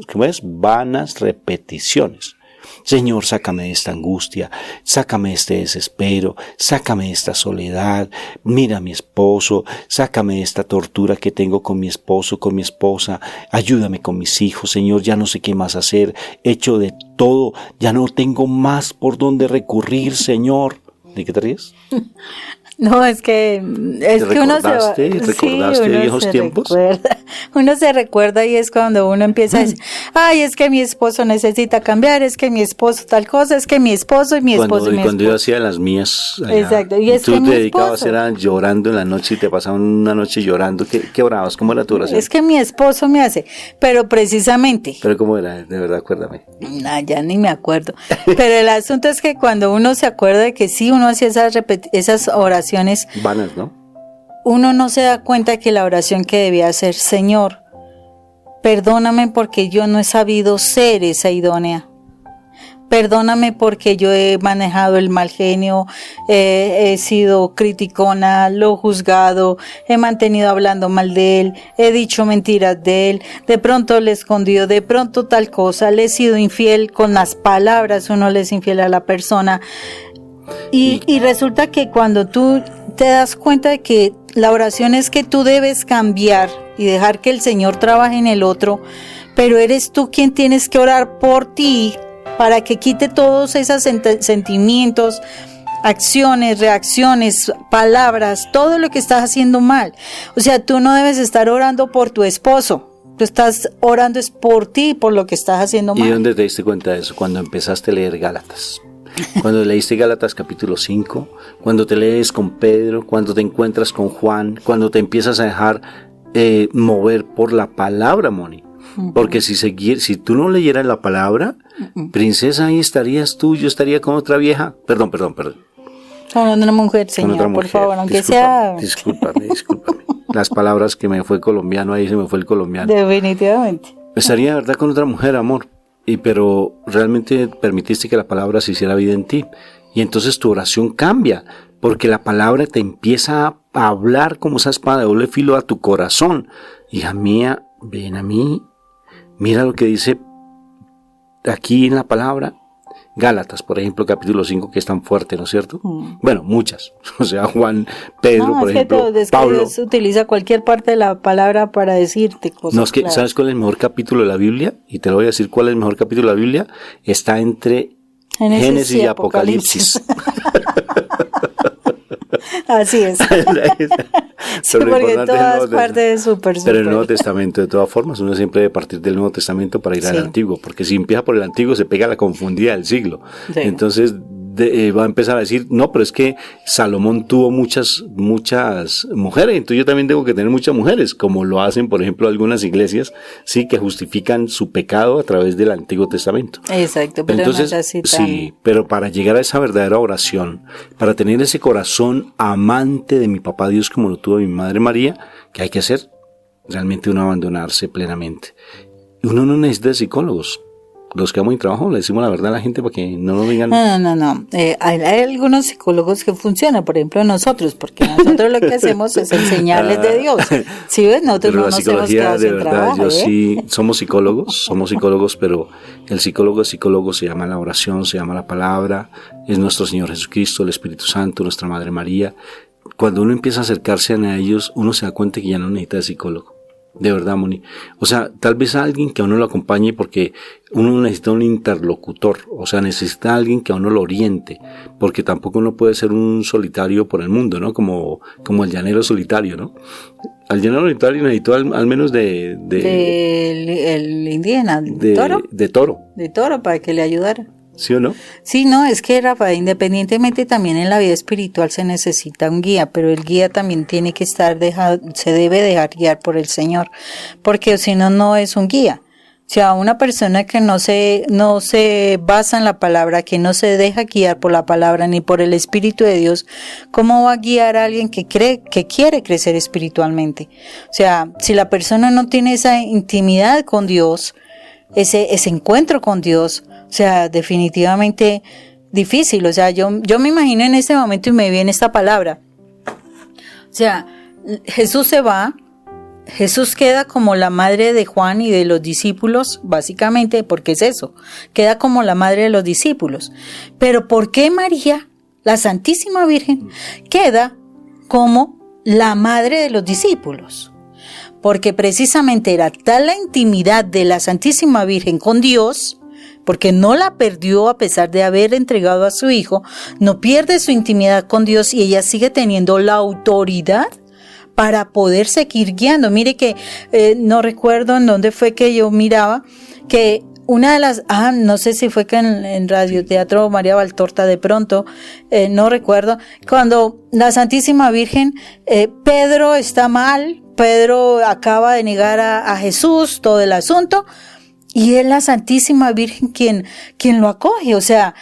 repeticiones. Señor, sácame de esta angustia, sácame de este desespero, sácame de esta soledad, mira a mi esposo, sácame de esta tortura que tengo con mi esposo, con mi esposa, ayúdame con mis hijos, Señor, ya no sé qué más hacer, he hecho de todo, ya no tengo más por dónde recurrir, Señor. ¿De qué te ríes? No, es que uno se va, ¿Recordaste viejos tiempos? Uno se recuerda y es cuando uno empieza a decir, ay, es que mi esposo necesita cambiar, es que mi esposo tal cosa, es que mi esposo y mi esposo y mi Cuando esposo. yo hacía las mías allá, Exacto, y es tú que te mi dedicabas esposo. era llorando en la noche y te pasaban una noche llorando. ¿Qué orabas? ¿Cómo era tu oración? Es que mi esposo me hace, pero precisamente, Pero ¿cómo era? De verdad, acuérdame. ya ni me acuerdo, pero el asunto es que cuando uno se acuerda de que sí, uno hacía esas oraciones, Vanas, ¿no? uno no se da cuenta que la oración que debía hacer, Señor, perdóname porque yo no he sabido ser esa idónea. Perdóname porque yo he manejado el mal genio, he sido criticona, lo he juzgado, he mantenido hablando mal de él, he dicho mentiras de él, de pronto le he escondido, de pronto tal cosa, le he sido infiel con las palabras, uno le es infiel a la persona. Y resulta que cuando tú te das cuenta de que la oración es que tú debes cambiar y dejar que el Señor trabaje en el otro, pero eres tú quien tienes que orar por ti para que quite todos esos sentimientos, acciones, reacciones, palabras, todo lo que estás haciendo mal. O sea, tú no debes estar orando por tu esposo. Tú estás orando es por ti, por lo que estás haciendo mal. ¿Y dónde te diste cuenta de eso? Cuando empezaste a leer Gálatas. Cuando leíste Gálatas capítulo 5, cuando te lees con Pedro, cuando te encuentras con Juan, cuando te empiezas a dejar mover por la palabra, Moni. Porque si tú no leyeras la palabra, princesa, ahí estarías tú, yo estaría con otra vieja. Perdón. Con una mujer, Señor, con otra mujer. por favor, aunque sea... Discúlpame. Las palabras que me fue colombiano, ahí se me fue el colombiano. Definitivamente. Estaría de verdad con otra mujer, amor. Pero realmente permitiste que la palabra se hiciera vida en ti. Y entonces tu oración cambia, porque la palabra te empieza a hablar como esa espada de doble filo a tu corazón. Hija mía, ven a mí, mira lo que dice aquí en la palabra. Gálatas, por ejemplo, capítulo 5, que es tan fuerte, ¿no es cierto? Bueno, muchas. O sea, Juan, Pedro, por ejemplo, Pablo. Dios utiliza cualquier parte de la palabra para decirte cosas. No, es que, ¿sabes cuál es el mejor capítulo de la Biblia? Y te lo voy a decir cuál es el mejor capítulo de la Biblia. Está entre Génesis y Apocalipsis. Así es. Sí, porque en todas partes es súper. Pero el Nuevo Testamento, de todas formas, uno siempre debe partir del Nuevo Testamento para ir al Antiguo, porque si empieza por el Antiguo se pega la confundida del siglo. Sí. Entonces va a empezar a decir, no, pero es que Salomón tuvo muchas mujeres, entonces yo también tengo que tener muchas mujeres, como lo hacen, por ejemplo, algunas iglesias, sí, que justifican su pecado a través del Antiguo Testamento. Exacto, pero entonces, no es así tan... sí, pero para llegar a esa verdadera oración, para tener ese corazón amante de mi papá Dios como lo tuvo mi madre María, ¿qué hay que hacer? Realmente uno abandonarse plenamente. Uno no necesita psicólogos. Los que vamos en trabajo le decimos la verdad a la gente para que no nos digan... No. Hay algunos psicólogos que funcionan, por ejemplo nosotros, porque nosotros lo que hacemos es enseñarles de Dios. ¿Sí ves? Nosotros no nos hemos quedado sin trabajo. Yo sí, somos psicólogos, pero el psicólogo se llama la oración, se llama la palabra, es nuestro Señor Jesucristo, el Espíritu Santo, nuestra Madre María. Cuando uno empieza a acercarse a ellos, uno se da cuenta que ya no necesita de psicólogo. De verdad, Moni. O sea, tal vez a alguien que a uno lo acompañe, porque uno necesita un interlocutor, o sea, necesita a alguien que a uno lo oriente, porque tampoco uno puede ser un solitario por el mundo, ¿no? Como el llanero solitario, ¿no? Al llanero solitario necesitó al menos el indígena, toro. De toro. De toro, para que le ayudara. ¿Sí o no? Sí, no, es que Rafa, independientemente también en la vida espiritual se necesita un guía, pero el guía también tiene que se debe dejar guiar por el Señor, porque si no, no es un guía. O sea, una persona que no se basa en la palabra, que no se deja guiar por la palabra ni por el Espíritu de Dios, ¿cómo va a guiar a alguien que quiere crecer espiritualmente? O sea, si la persona no tiene esa intimidad con Dios, ese encuentro con Dios, o sea, definitivamente difícil. O sea, yo me imagino en este momento y me viene esta palabra. O sea, Jesús se va, Jesús queda como la madre de Juan y de los discípulos, básicamente, porque es eso, queda como la madre de los discípulos. Pero ¿por qué María, la Santísima Virgen, queda como la madre de los discípulos? Porque precisamente era tal la intimidad de la Santísima Virgen con Dios, porque no la perdió a pesar de haber entregado a su hijo, no pierde su intimidad con Dios y ella sigue teniendo la autoridad para poder seguir guiando. Mire que no recuerdo en dónde fue que yo miraba que una de las, no sé si fue que en Radioteatro María Valtorta de pronto, no recuerdo, cuando la Santísima Virgen, Pedro está mal, Pedro acaba de negar a Jesús, todo el asunto, y es la Santísima Virgen quien lo acoge. O sea,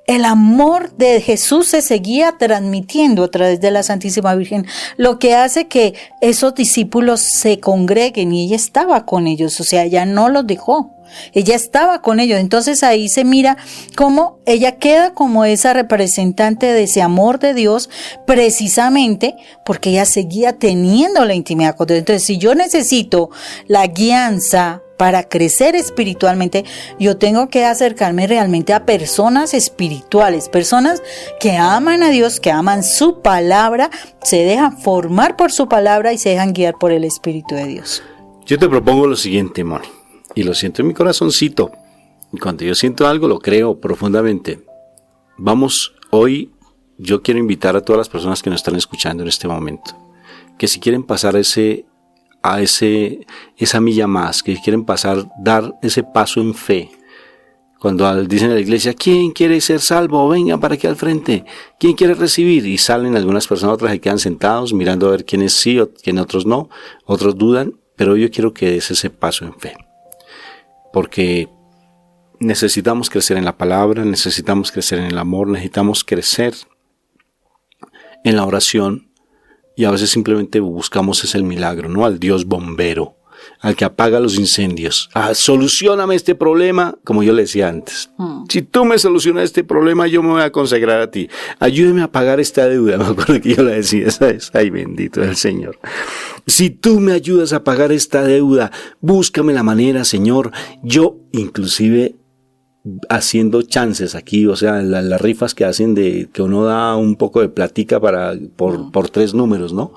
el amor de Jesús se seguía transmitiendo a través de la Santísima Virgen, lo que hace que esos discípulos se congreguen y ella estaba con ellos, o sea, ella no los dejó. Ella estaba con ellos. Entonces ahí se mira cómo ella queda como esa representante de ese amor de Dios, precisamente porque ella seguía teniendo la intimidad con Dios. Entonces, si yo necesito la guianza para crecer espiritualmente, yo tengo que acercarme realmente a personas espirituales, personas que aman a Dios, que aman su palabra, se dejan formar por su palabra y se dejan guiar por el Espíritu de Dios. Yo te propongo lo siguiente, Moni, y lo siento en mi corazoncito. Cuando yo siento algo, lo creo profundamente. Vamos, hoy yo quiero invitar a todas las personas que nos están escuchando en este momento, que si quieren pasar esa milla más, que quieren dar ese paso en fe. Cuando dicen a la iglesia, ¿quién quiere ser salvo? Venga para aquí al frente. ¿Quién quiere recibir? Y salen algunas personas, otras se quedan sentados mirando a ver quiénes sí o quiénes otros no. Otros dudan, pero yo quiero que des ese paso en fe. Porque necesitamos crecer en la palabra, necesitamos crecer en el amor, necesitamos crecer en la oración. Y a veces simplemente buscamos ese milagro, ¿no? Al Dios bombero, al que apaga los incendios. Solucióname este problema, como yo le decía antes. Si tú me solucionas este problema, yo me voy a consagrar a ti. Ayúdame a pagar esta deuda. Me acuerdo que yo le decía, ay, bendito es el Señor. Si tú me ayudas a pagar esta deuda, búscame la manera, Señor. Yo, inclusive, haciendo chances aquí, o sea, las rifas que hacen de que uno da un poco de platica por 3 números, ¿no?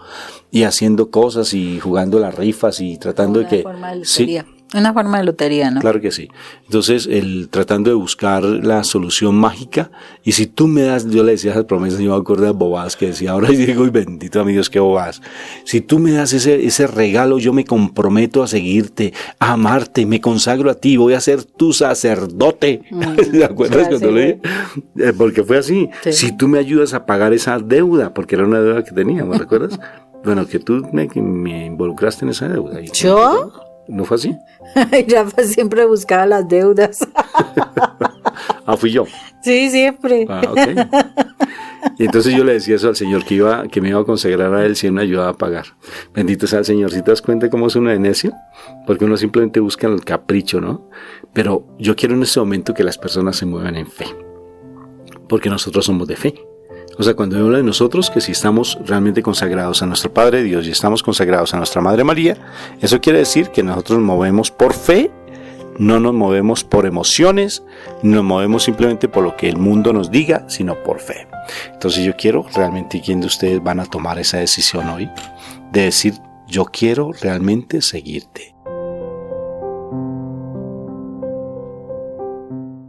Y haciendo cosas y jugando las rifas y tratando de que sí, una forma de lotería, ¿no? Claro que sí. Entonces, tratando de buscar la solución mágica, y si tú me das, yo le decía esas promesas, yo me acuerdo de bobadas que decía, ahora digo, y bendito amigos, qué bobadas. Si tú me das ese regalo, yo me comprometo a seguirte, a amarte, me consagro a ti, voy a ser tu sacerdote. ¿Te acuerdas cuando le dije? Porque fue así. Sí. Si tú me ayudas a pagar esa deuda, porque era una deuda que teníamos, ¿recuerdas? Bueno, que tú me involucraste en esa deuda. ¿Yo? ¿No fue así? Rafa siempre buscaba las deudas. Fui yo. Sí, siempre. Okay. Y entonces yo le decía eso al Señor, que me iba a consagrar a Él si Él me ayudaba a pagar. Bendito sea el Señor. ¿Si te das cuenta cómo es uno de necio? Porque uno simplemente busca el capricho, ¿no? Pero yo quiero en este momento que las personas se muevan en fe. Porque nosotros somos de fe. O sea, cuando habla de nosotros, que si estamos realmente consagrados a nuestro Padre Dios y estamos consagrados a nuestra Madre María, eso quiere decir que nosotros nos movemos por fe, no nos movemos por emociones, no nos movemos simplemente por lo que el mundo nos diga, sino por fe. Entonces yo quiero realmente, ¿quién de ustedes van a tomar esa decisión hoy? De decir, yo quiero realmente seguirte.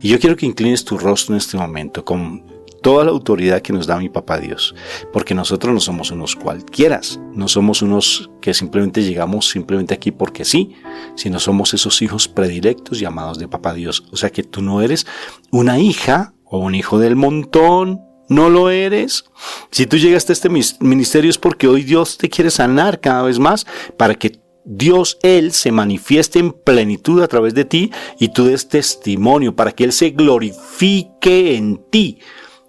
Y yo quiero que inclines tu rostro en este momento con toda la autoridad que nos da mi papá Dios, porque nosotros no somos unos cualquieras, no somos unos que simplemente llegamos simplemente aquí porque sí, sino somos esos hijos predilectos llamados de papá Dios. O sea que tú no eres una hija o un hijo del montón, no lo eres. Si tú llegaste a este ministerio es porque hoy Dios te quiere sanar cada vez más para que Dios, Él, se manifieste en plenitud a través de ti y tú des testimonio para que Él se glorifique en ti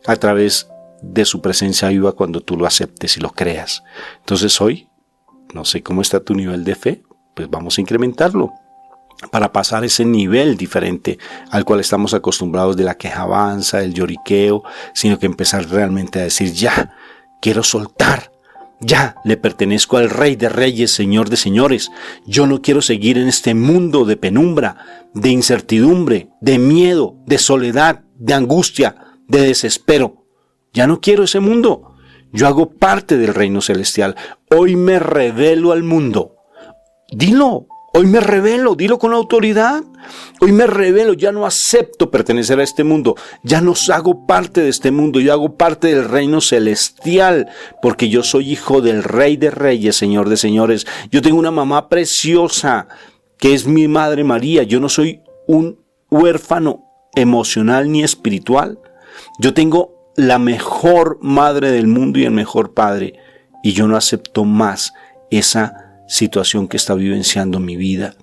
a través de su presencia viva cuando tú lo aceptes y lo creas. Entonces hoy, no sé cómo está tu nivel de fe, pues vamos a incrementarlo para pasar ese nivel diferente al cual estamos acostumbrados de la quejabanza, del lloriqueo, sino que empezar realmente a decir ya, quiero soltar. Ya le pertenezco al Rey de Reyes, Señor de Señores. Yo no quiero seguir en este mundo de penumbra, de incertidumbre, de miedo, de soledad, de angustia, de desespero. Ya no quiero ese mundo. Yo hago parte del reino celestial. Hoy me revelo al mundo. Dilo. Hoy me revelo, dilo con autoridad. Hoy me revelo, ya no acepto pertenecer a este mundo. Ya no hago parte de este mundo, yo hago parte del reino celestial. Porque yo soy hijo del Rey de Reyes, Señor de Señores. Yo tengo una mamá preciosa, que es mi Madre María. Yo no soy un huérfano emocional ni espiritual. Yo tengo la mejor madre del mundo y el mejor padre. Y yo no acepto más esa situación que está vivenciando mi vida.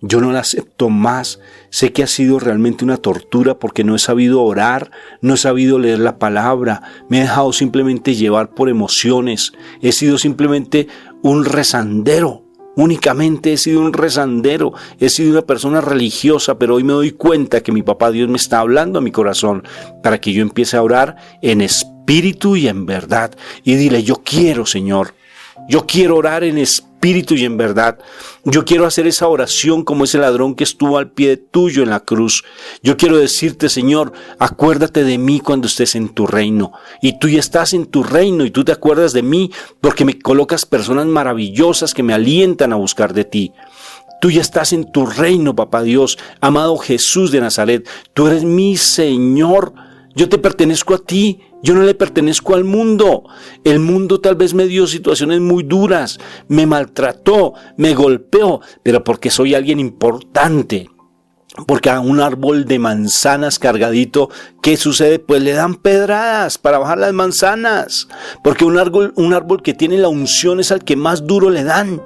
Yo no la acepto más. Sé que ha sido realmente una tortura porque no he sabido orar, no he sabido leer la palabra, me he dejado simplemente llevar por emociones. He sido simplemente un rezandero. Únicamente he sido un rezandero, he sido una persona religiosa, pero hoy me doy cuenta que mi papá Dios me está hablando a mi corazón para que yo empiece a orar en espíritu y en verdad. Y dile, yo quiero, Señor, yo quiero orar en espíritu y en verdad. Yo quiero hacer esa oración como ese ladrón que estuvo al pie tuyo en la cruz. Yo quiero decirte, Señor, acuérdate de mí cuando estés en tu reino. Y tú ya estás en tu reino y tú te acuerdas de mí porque me colocas personas maravillosas que me alientan a buscar de ti. Tú ya estás en tu reino, Papá Dios, amado Jesús de Nazaret. Tú eres mi Señor. Yo te pertenezco a ti. Yo no le pertenezco al mundo. El mundo tal vez me dio situaciones muy duras, me maltrató, me golpeó, pero porque soy alguien importante. Porque a un árbol de manzanas cargadito, ¿qué sucede? Pues le dan pedradas para bajar las manzanas. Porque un árbol que tiene la unción es al que más duro le dan.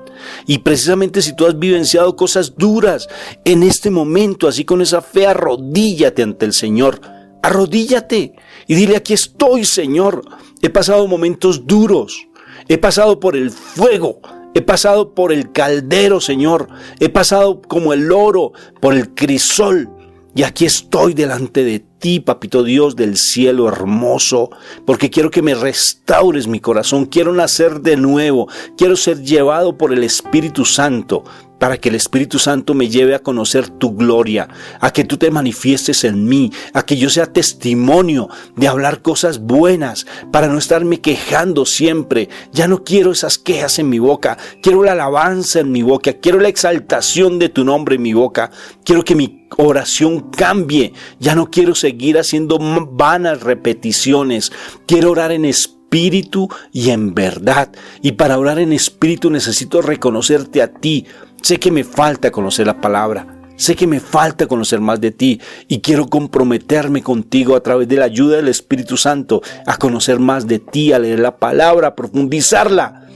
Y precisamente si tú has vivenciado cosas duras en este momento, así con esa fe, arrodíllate ante el Señor. Arrodíllate y dile, aquí estoy, Señor. He pasado momentos duros, he pasado por el fuego, he pasado por el caldero, Señor. He pasado como el oro por el crisol. Y aquí estoy delante de ti, Papito Dios del cielo hermoso, porque quiero que me restaures mi corazón. Quiero nacer de nuevo, quiero ser llevado por el Espíritu Santo, para que el Espíritu Santo me lleve a conocer tu gloria, a que tú te manifiestes en mí, a que yo sea testimonio de hablar cosas buenas, para no estarme quejando siempre. Ya no quiero esas quejas en mi boca, quiero la alabanza en mi boca, quiero la exaltación de tu nombre en mi boca, quiero que mi oración cambie. Ya no quiero seguir haciendo vanas repeticiones, quiero orar en espíritu y en verdad. Y para orar en espíritu necesito reconocerte a ti. Sé que me falta conocer la palabra, sé que me falta conocer más de ti y quiero comprometerme contigo a través de la ayuda del Espíritu Santo a conocer más de ti, a leer la palabra, a profundizarla.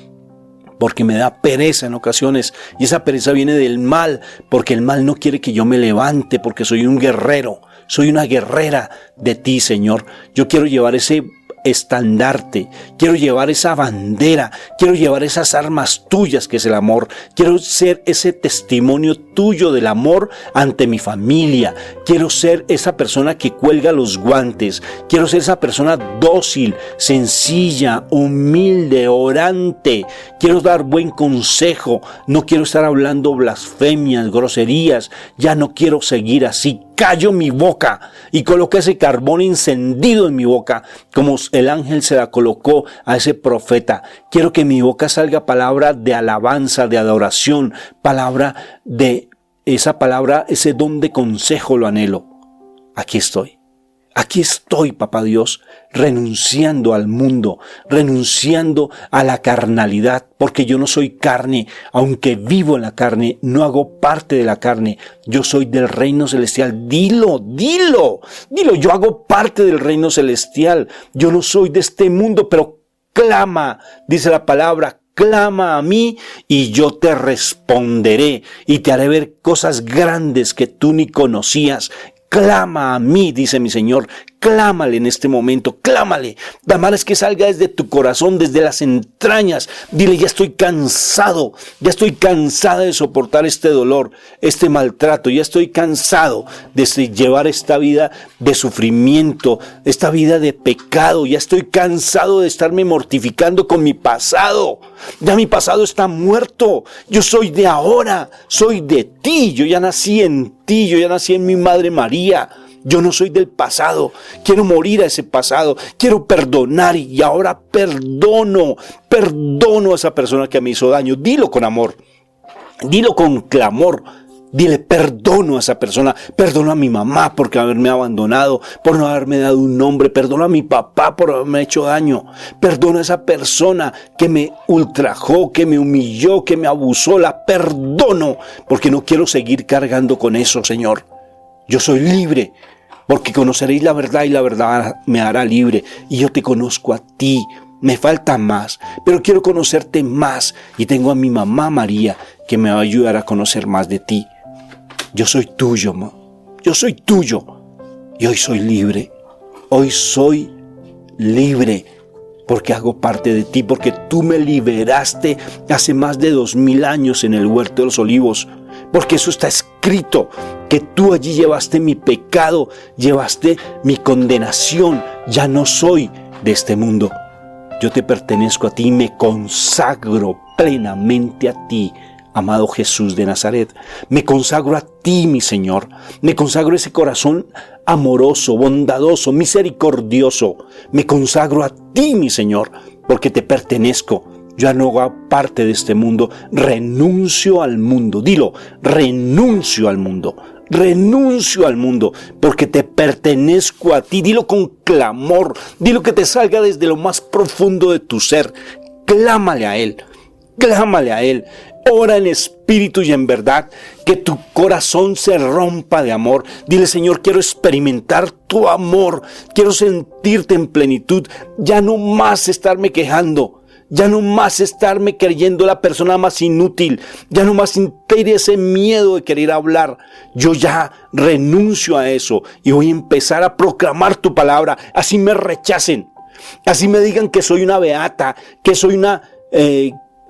Porque me da pereza en ocasiones y esa pereza viene del mal, porque el mal no quiere que yo me levante, porque soy un guerrero, soy una guerrera de ti, Señor. Yo quiero llevar ese estandarte, quiero llevar esa bandera, quiero llevar esas armas tuyas que es el amor, quiero ser ese testimonio tuyo del amor ante mi familia, quiero ser esa persona que cuelga los guantes, quiero ser esa persona dócil, sencilla, humilde, orante, quiero dar buen consejo, no quiero estar hablando blasfemias, groserías, ya no quiero seguir así. Callo mi boca y coloqué ese carbón encendido en mi boca, como el ángel se la colocó a ese profeta. Quiero que en mi boca salga palabra de alabanza, de adoración, palabra de esa palabra, ese don de consejo lo anhelo. Aquí estoy, Papá Dios, renunciando al mundo, renunciando a la carnalidad, porque yo no soy carne, aunque vivo en la carne, no hago parte de la carne, yo soy del reino celestial. Dilo, yo hago parte del reino celestial, yo no soy de este mundo, pero clama, dice la palabra, clama a mí y yo te responderé y te haré ver cosas grandes que tú ni conocías. Clama a mí, dice mi Señor, Clámale en este momento, clámale. Damares que salga desde tu corazón, desde las entrañas. Dile, ya estoy cansado, ya estoy cansada de soportar este dolor, este maltrato. Ya estoy cansado de llevar esta vida de sufrimiento, esta vida de pecado. Ya estoy cansado de estarme mortificando con mi pasado. Ya mi pasado está muerto. Yo soy de ahora, soy de ti. Yo ya nací en ti, yo ya nací en mi Madre María. Yo no soy del pasado, quiero morir a ese pasado, quiero perdonar y ahora perdono a esa persona que me hizo daño. Dilo con amor, dilo con clamor, dile perdono a esa persona, perdono a mi mamá por haberme abandonado, por no haberme dado un nombre, perdono a mi papá por haberme hecho daño, perdono a esa persona que me ultrajó, que me humilló, que me abusó, la perdono porque no quiero seguir cargando con eso, Señor. Yo soy libre, porque conoceréis la verdad y la verdad me hará libre. Y yo te conozco a ti, me falta más, pero quiero conocerte más. Y tengo a mi mamá María que me va a ayudar a conocer más de ti. Yo soy tuyo, yo soy tuyo. Y hoy soy libre, hoy soy libre. Porque hago parte de ti, porque tú me liberaste hace más de 2000 años en el huerto de los olivos. Porque eso está escrito, que tú allí llevaste mi pecado, llevaste mi condenación. Ya no soy de este mundo. Yo te pertenezco a ti y me consagro plenamente a ti, amado Jesús de Nazaret. Me consagro a ti, mi Señor. Me consagro a ese corazón amoroso, bondadoso, misericordioso. Me consagro a ti, mi Señor, porque te pertenezco. Ya no hago parte de este mundo, renuncio al mundo. Dilo, renuncio al mundo, porque te pertenezco a ti. Dilo con clamor, dilo que te salga desde lo más profundo de tu ser. Clámale a Él, ora en espíritu y en verdad, que tu corazón se rompa de amor. Dile, Señor, quiero experimentar tu amor, quiero sentirte en plenitud, ya no más estarme quejando. Ya no más estarme creyendo la persona más inútil. Ya no más sentir ese miedo de querer hablar. Yo ya renuncio a eso y voy a empezar a proclamar tu palabra. Así me rechacen. Así me digan que soy una beata, que soy una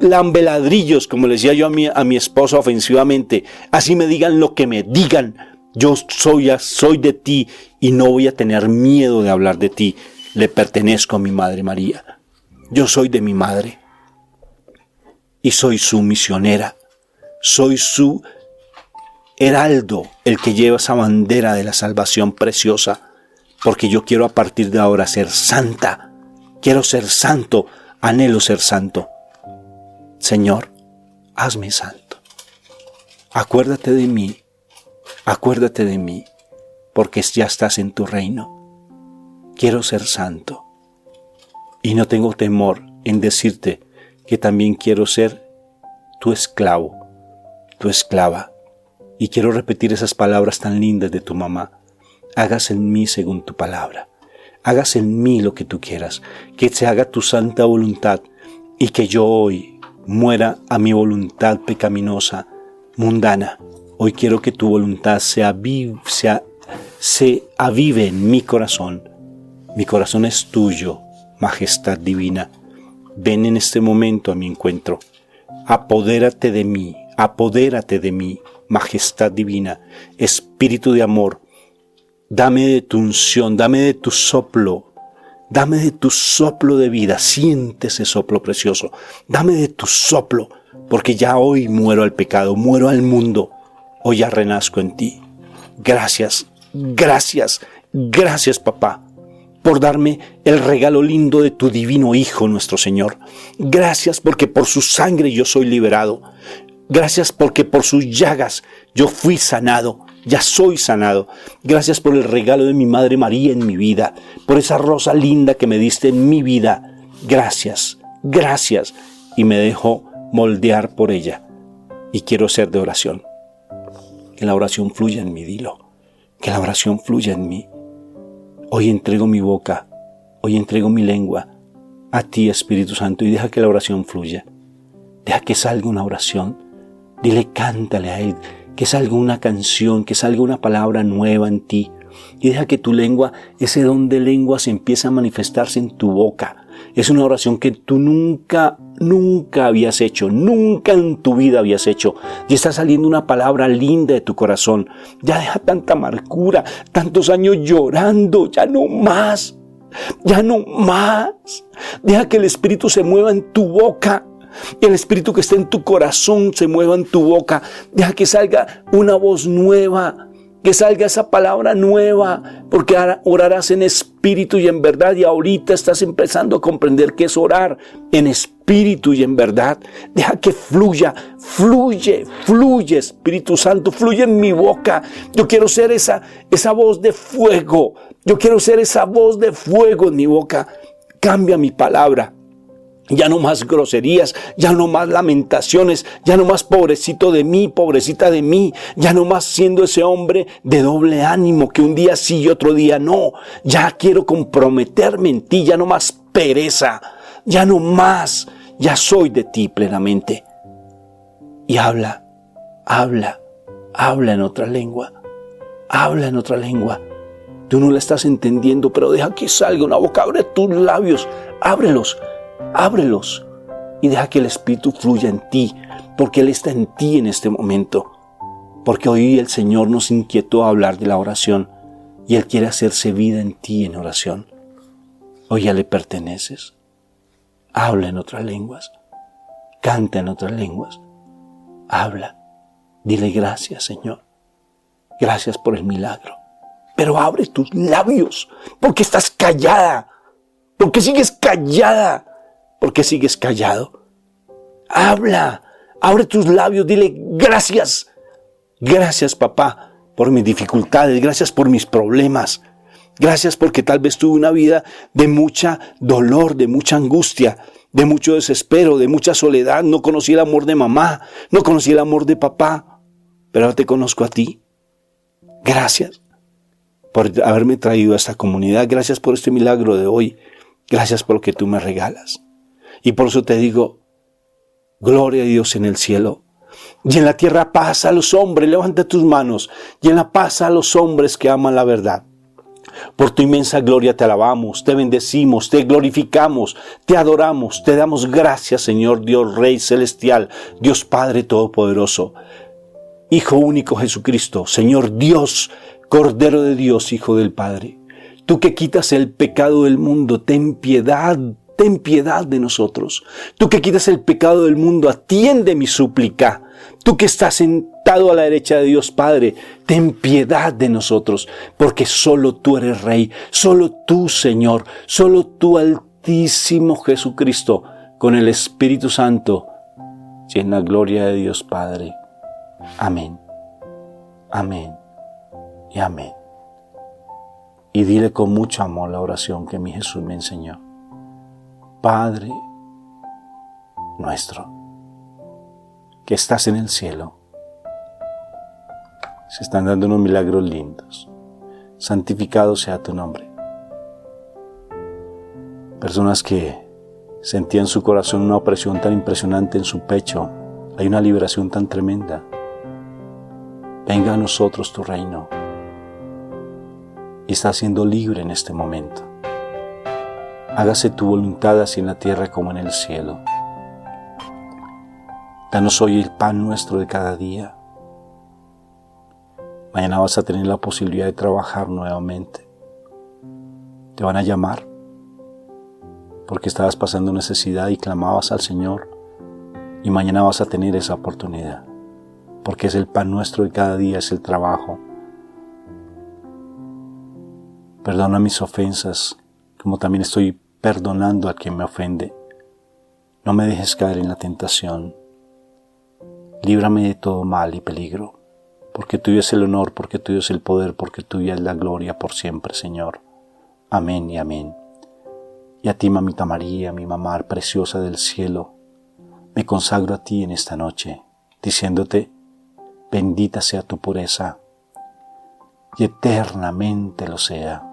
lambeladrillos, como le decía yo a mi esposa ofensivamente. Así me digan lo que me digan. Yo soy de ti y no voy a tener miedo de hablar de ti. Le pertenezco a mi Madre María. Yo soy de mi madre y soy su misionera, soy su heraldo, el que lleva esa bandera de la salvación preciosa, porque yo quiero a partir de ahora ser santa, quiero ser santo, anhelo ser santo. Señor, hazme santo. Acuérdate de mí, porque ya estás en tu reino. Quiero ser santo. Y no tengo temor en decirte que también quiero ser tu esclavo, tu esclava. Y quiero repetir esas palabras tan lindas de tu mamá. Hágase en mí según tu palabra. Hágase en mí lo que tú quieras. Que se haga tu santa voluntad y que yo hoy muera a mi voluntad pecaminosa, mundana. Hoy quiero que tu voluntad se avive en mi corazón. Mi corazón es tuyo. Majestad divina, ven en este momento a mi encuentro. Apodérate de mí, majestad divina, espíritu de amor. Dame de tu unción, dame de tu soplo de vida. Siente ese soplo precioso. Dame de tu soplo, porque ya hoy muero al pecado, muero al mundo. Hoy ya renazco en ti. Gracias, papá, por darme el regalo lindo de tu divino Hijo, nuestro Señor. Gracias porque por su sangre yo soy liberado. Gracias porque por sus llagas yo fui sanado, ya soy sanado. Gracias por el regalo de mi Madre María en mi vida, por esa rosa linda que me diste en mi vida. Gracias. Y me dejo moldear por ella. Y quiero ser de oración. Que la oración fluya en mí, dilo. Que la oración fluya en mí. Hoy entrego mi boca, hoy entrego mi lengua a ti, Espíritu Santo, y deja que la oración fluya. Deja que salga una oración. Dile, cántale a Él, que salga una canción, que salga una palabra nueva en ti. y deja que tu lengua, ese don de lengua se empiece a manifestarse en tu boca. Es una oración que tú nunca habías hecho, nunca en tu vida habías hecho. Y está saliendo una palabra linda de tu corazón. Ya deja tanta amargura, tantos años llorando, ya no más. Ya no más. Deja que el Espíritu se mueva en tu boca. El Espíritu que está en tu corazón se mueva en tu boca. Deja que salga una voz nueva. Que salga esa palabra nueva. Porque orarás en espíritu y en verdad. Y ahorita estás empezando a comprender qué es orar en espíritu y en verdad. Deja que fluya, fluye, Espíritu Santo, fluye en mi boca. Yo quiero ser esa voz de fuego. Yo quiero ser esa voz de fuego en mi boca. Cambia mi palabra. Ya no más groserías, ya no más lamentaciones, ya no más pobrecito de mí, pobrecita de mí, ya no más siendo ese hombre de doble ánimo que un día sí y otro día no. Ya quiero comprometerme en ti, ya no más pereza, ya no más, ya soy de ti plenamente. Y habla en otra lengua, habla en otra lengua. Tú no la estás entendiendo, pero deja que salga una boca, abre tus labios, ábrelos y deja que el Espíritu fluya en ti, porque Él está en ti en este momento. Porque hoy el Señor nos inquietó a hablar de la oración y Él quiere hacerse vida en ti en oración. Hoy ya le perteneces. Habla en otras lenguas, canta en otras lenguas, habla, dile gracias, Señor, gracias por el milagro. Pero abre tus labios, porque estás callada, porque sigues callada. ¿Por qué sigues callado? Habla, abre tus labios, dile gracias. Gracias, papá, por mis dificultades, gracias por mis problemas. Gracias porque tal vez tuve una vida de mucha dolor, de mucha angustia, de mucho desespero, de mucha soledad. No conocí el amor de mamá, no conocí el amor de papá, pero ahora te conozco a ti. Gracias por haberme traído a esta comunidad. Gracias por este milagro de hoy. Gracias por lo que tú me regalas. Y por eso te digo, gloria a Dios en el cielo. Y en la tierra paz a los hombres, levanta tus manos. Y en la paz a los hombres que aman la verdad. Por tu inmensa gloria te alabamos, te bendecimos, te glorificamos, te adoramos, te damos gracias, Señor Dios Rey Celestial, Dios Padre Todopoderoso, Hijo único Jesucristo, Señor Dios, Cordero de Dios, Hijo del Padre. Tú que quitas el pecado del mundo, ten piedad de nosotros. Tú que quitas el pecado del mundo, atiende mi súplica. Tú que estás sentado a la derecha de Dios Padre, ten piedad de nosotros, porque solo tú eres Rey, solo tú, Señor, solo tú, Altísimo Jesucristo, con el Espíritu Santo, y en la gloria de Dios Padre. Amén, amén y amén. Y dile con mucho amor la oración que mi Jesús me enseñó. Padre nuestro, que estás en el cielo. Se están dando unos milagros lindos. Santificado sea tu nombre. Personas que sentían en su corazón una opresión tan impresionante en su pecho. Hay una liberación tan tremenda. Venga a nosotros tu reino. Y estás siendo libre en este momento. Hágase tu voluntad así en la tierra como en el cielo. Danos hoy el pan nuestro de cada día. Mañana vas a tener la posibilidad de trabajar nuevamente. Te van a llamar porque estabas pasando necesidad y clamabas al Señor. Y mañana vas a tener esa oportunidad porque es el pan nuestro de cada día, es el trabajo. Perdona mis ofensas, como también estoy perdonando a quien me ofende. No me dejes caer en la tentación. Líbrame de todo mal y peligro, porque tuyo es el honor, porque tuyo es el poder, porque tuya es la gloria por siempre, Señor. Amén y amén. Y a ti, mamita María, mi mamá preciosa del cielo, me consagro a ti en esta noche, diciéndote, bendita sea tu pureza, y eternamente lo sea.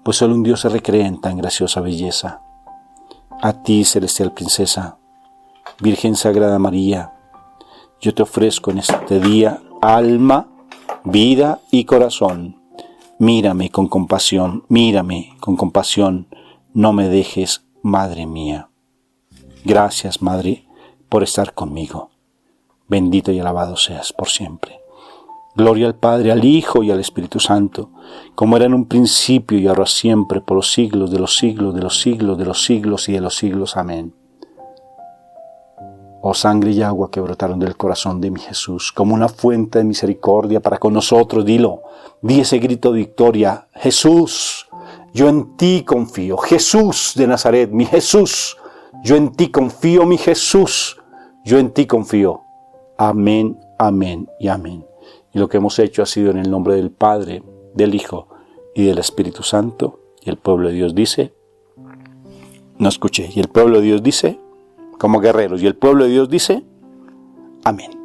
Pues solo un Dios se recrea en tan graciosa belleza. A ti, celestial princesa, Virgen Sagrada María, yo te ofrezco en este día alma, vida y corazón, Mírame con compasión, mírame con compasión, no me dejes, Madre mía. Gracias, Madre, por estar conmigo. Bendito y alabado seas por siempre. Gloria al Padre, al Hijo y al Espíritu Santo, como era en un principio y ahora siempre, por los siglos de los siglos, de los siglos, de los siglos y de los siglos. Amén. Oh sangre y agua que brotaron del corazón de mi Jesús, como una fuente de misericordia para con nosotros, dilo, di ese grito de victoria: Jesús, yo en ti confío. Jesús de Nazaret, mi Jesús, yo en ti confío, mi Jesús, yo en ti confío. Amén, amén y amén. Y lo que hemos hecho ha sido en el nombre del Padre, del Hijo y del Espíritu Santo. Y el pueblo de Dios dice, no escuché, y el pueblo de Dios dice, como guerreros, y el pueblo de Dios dice, amén.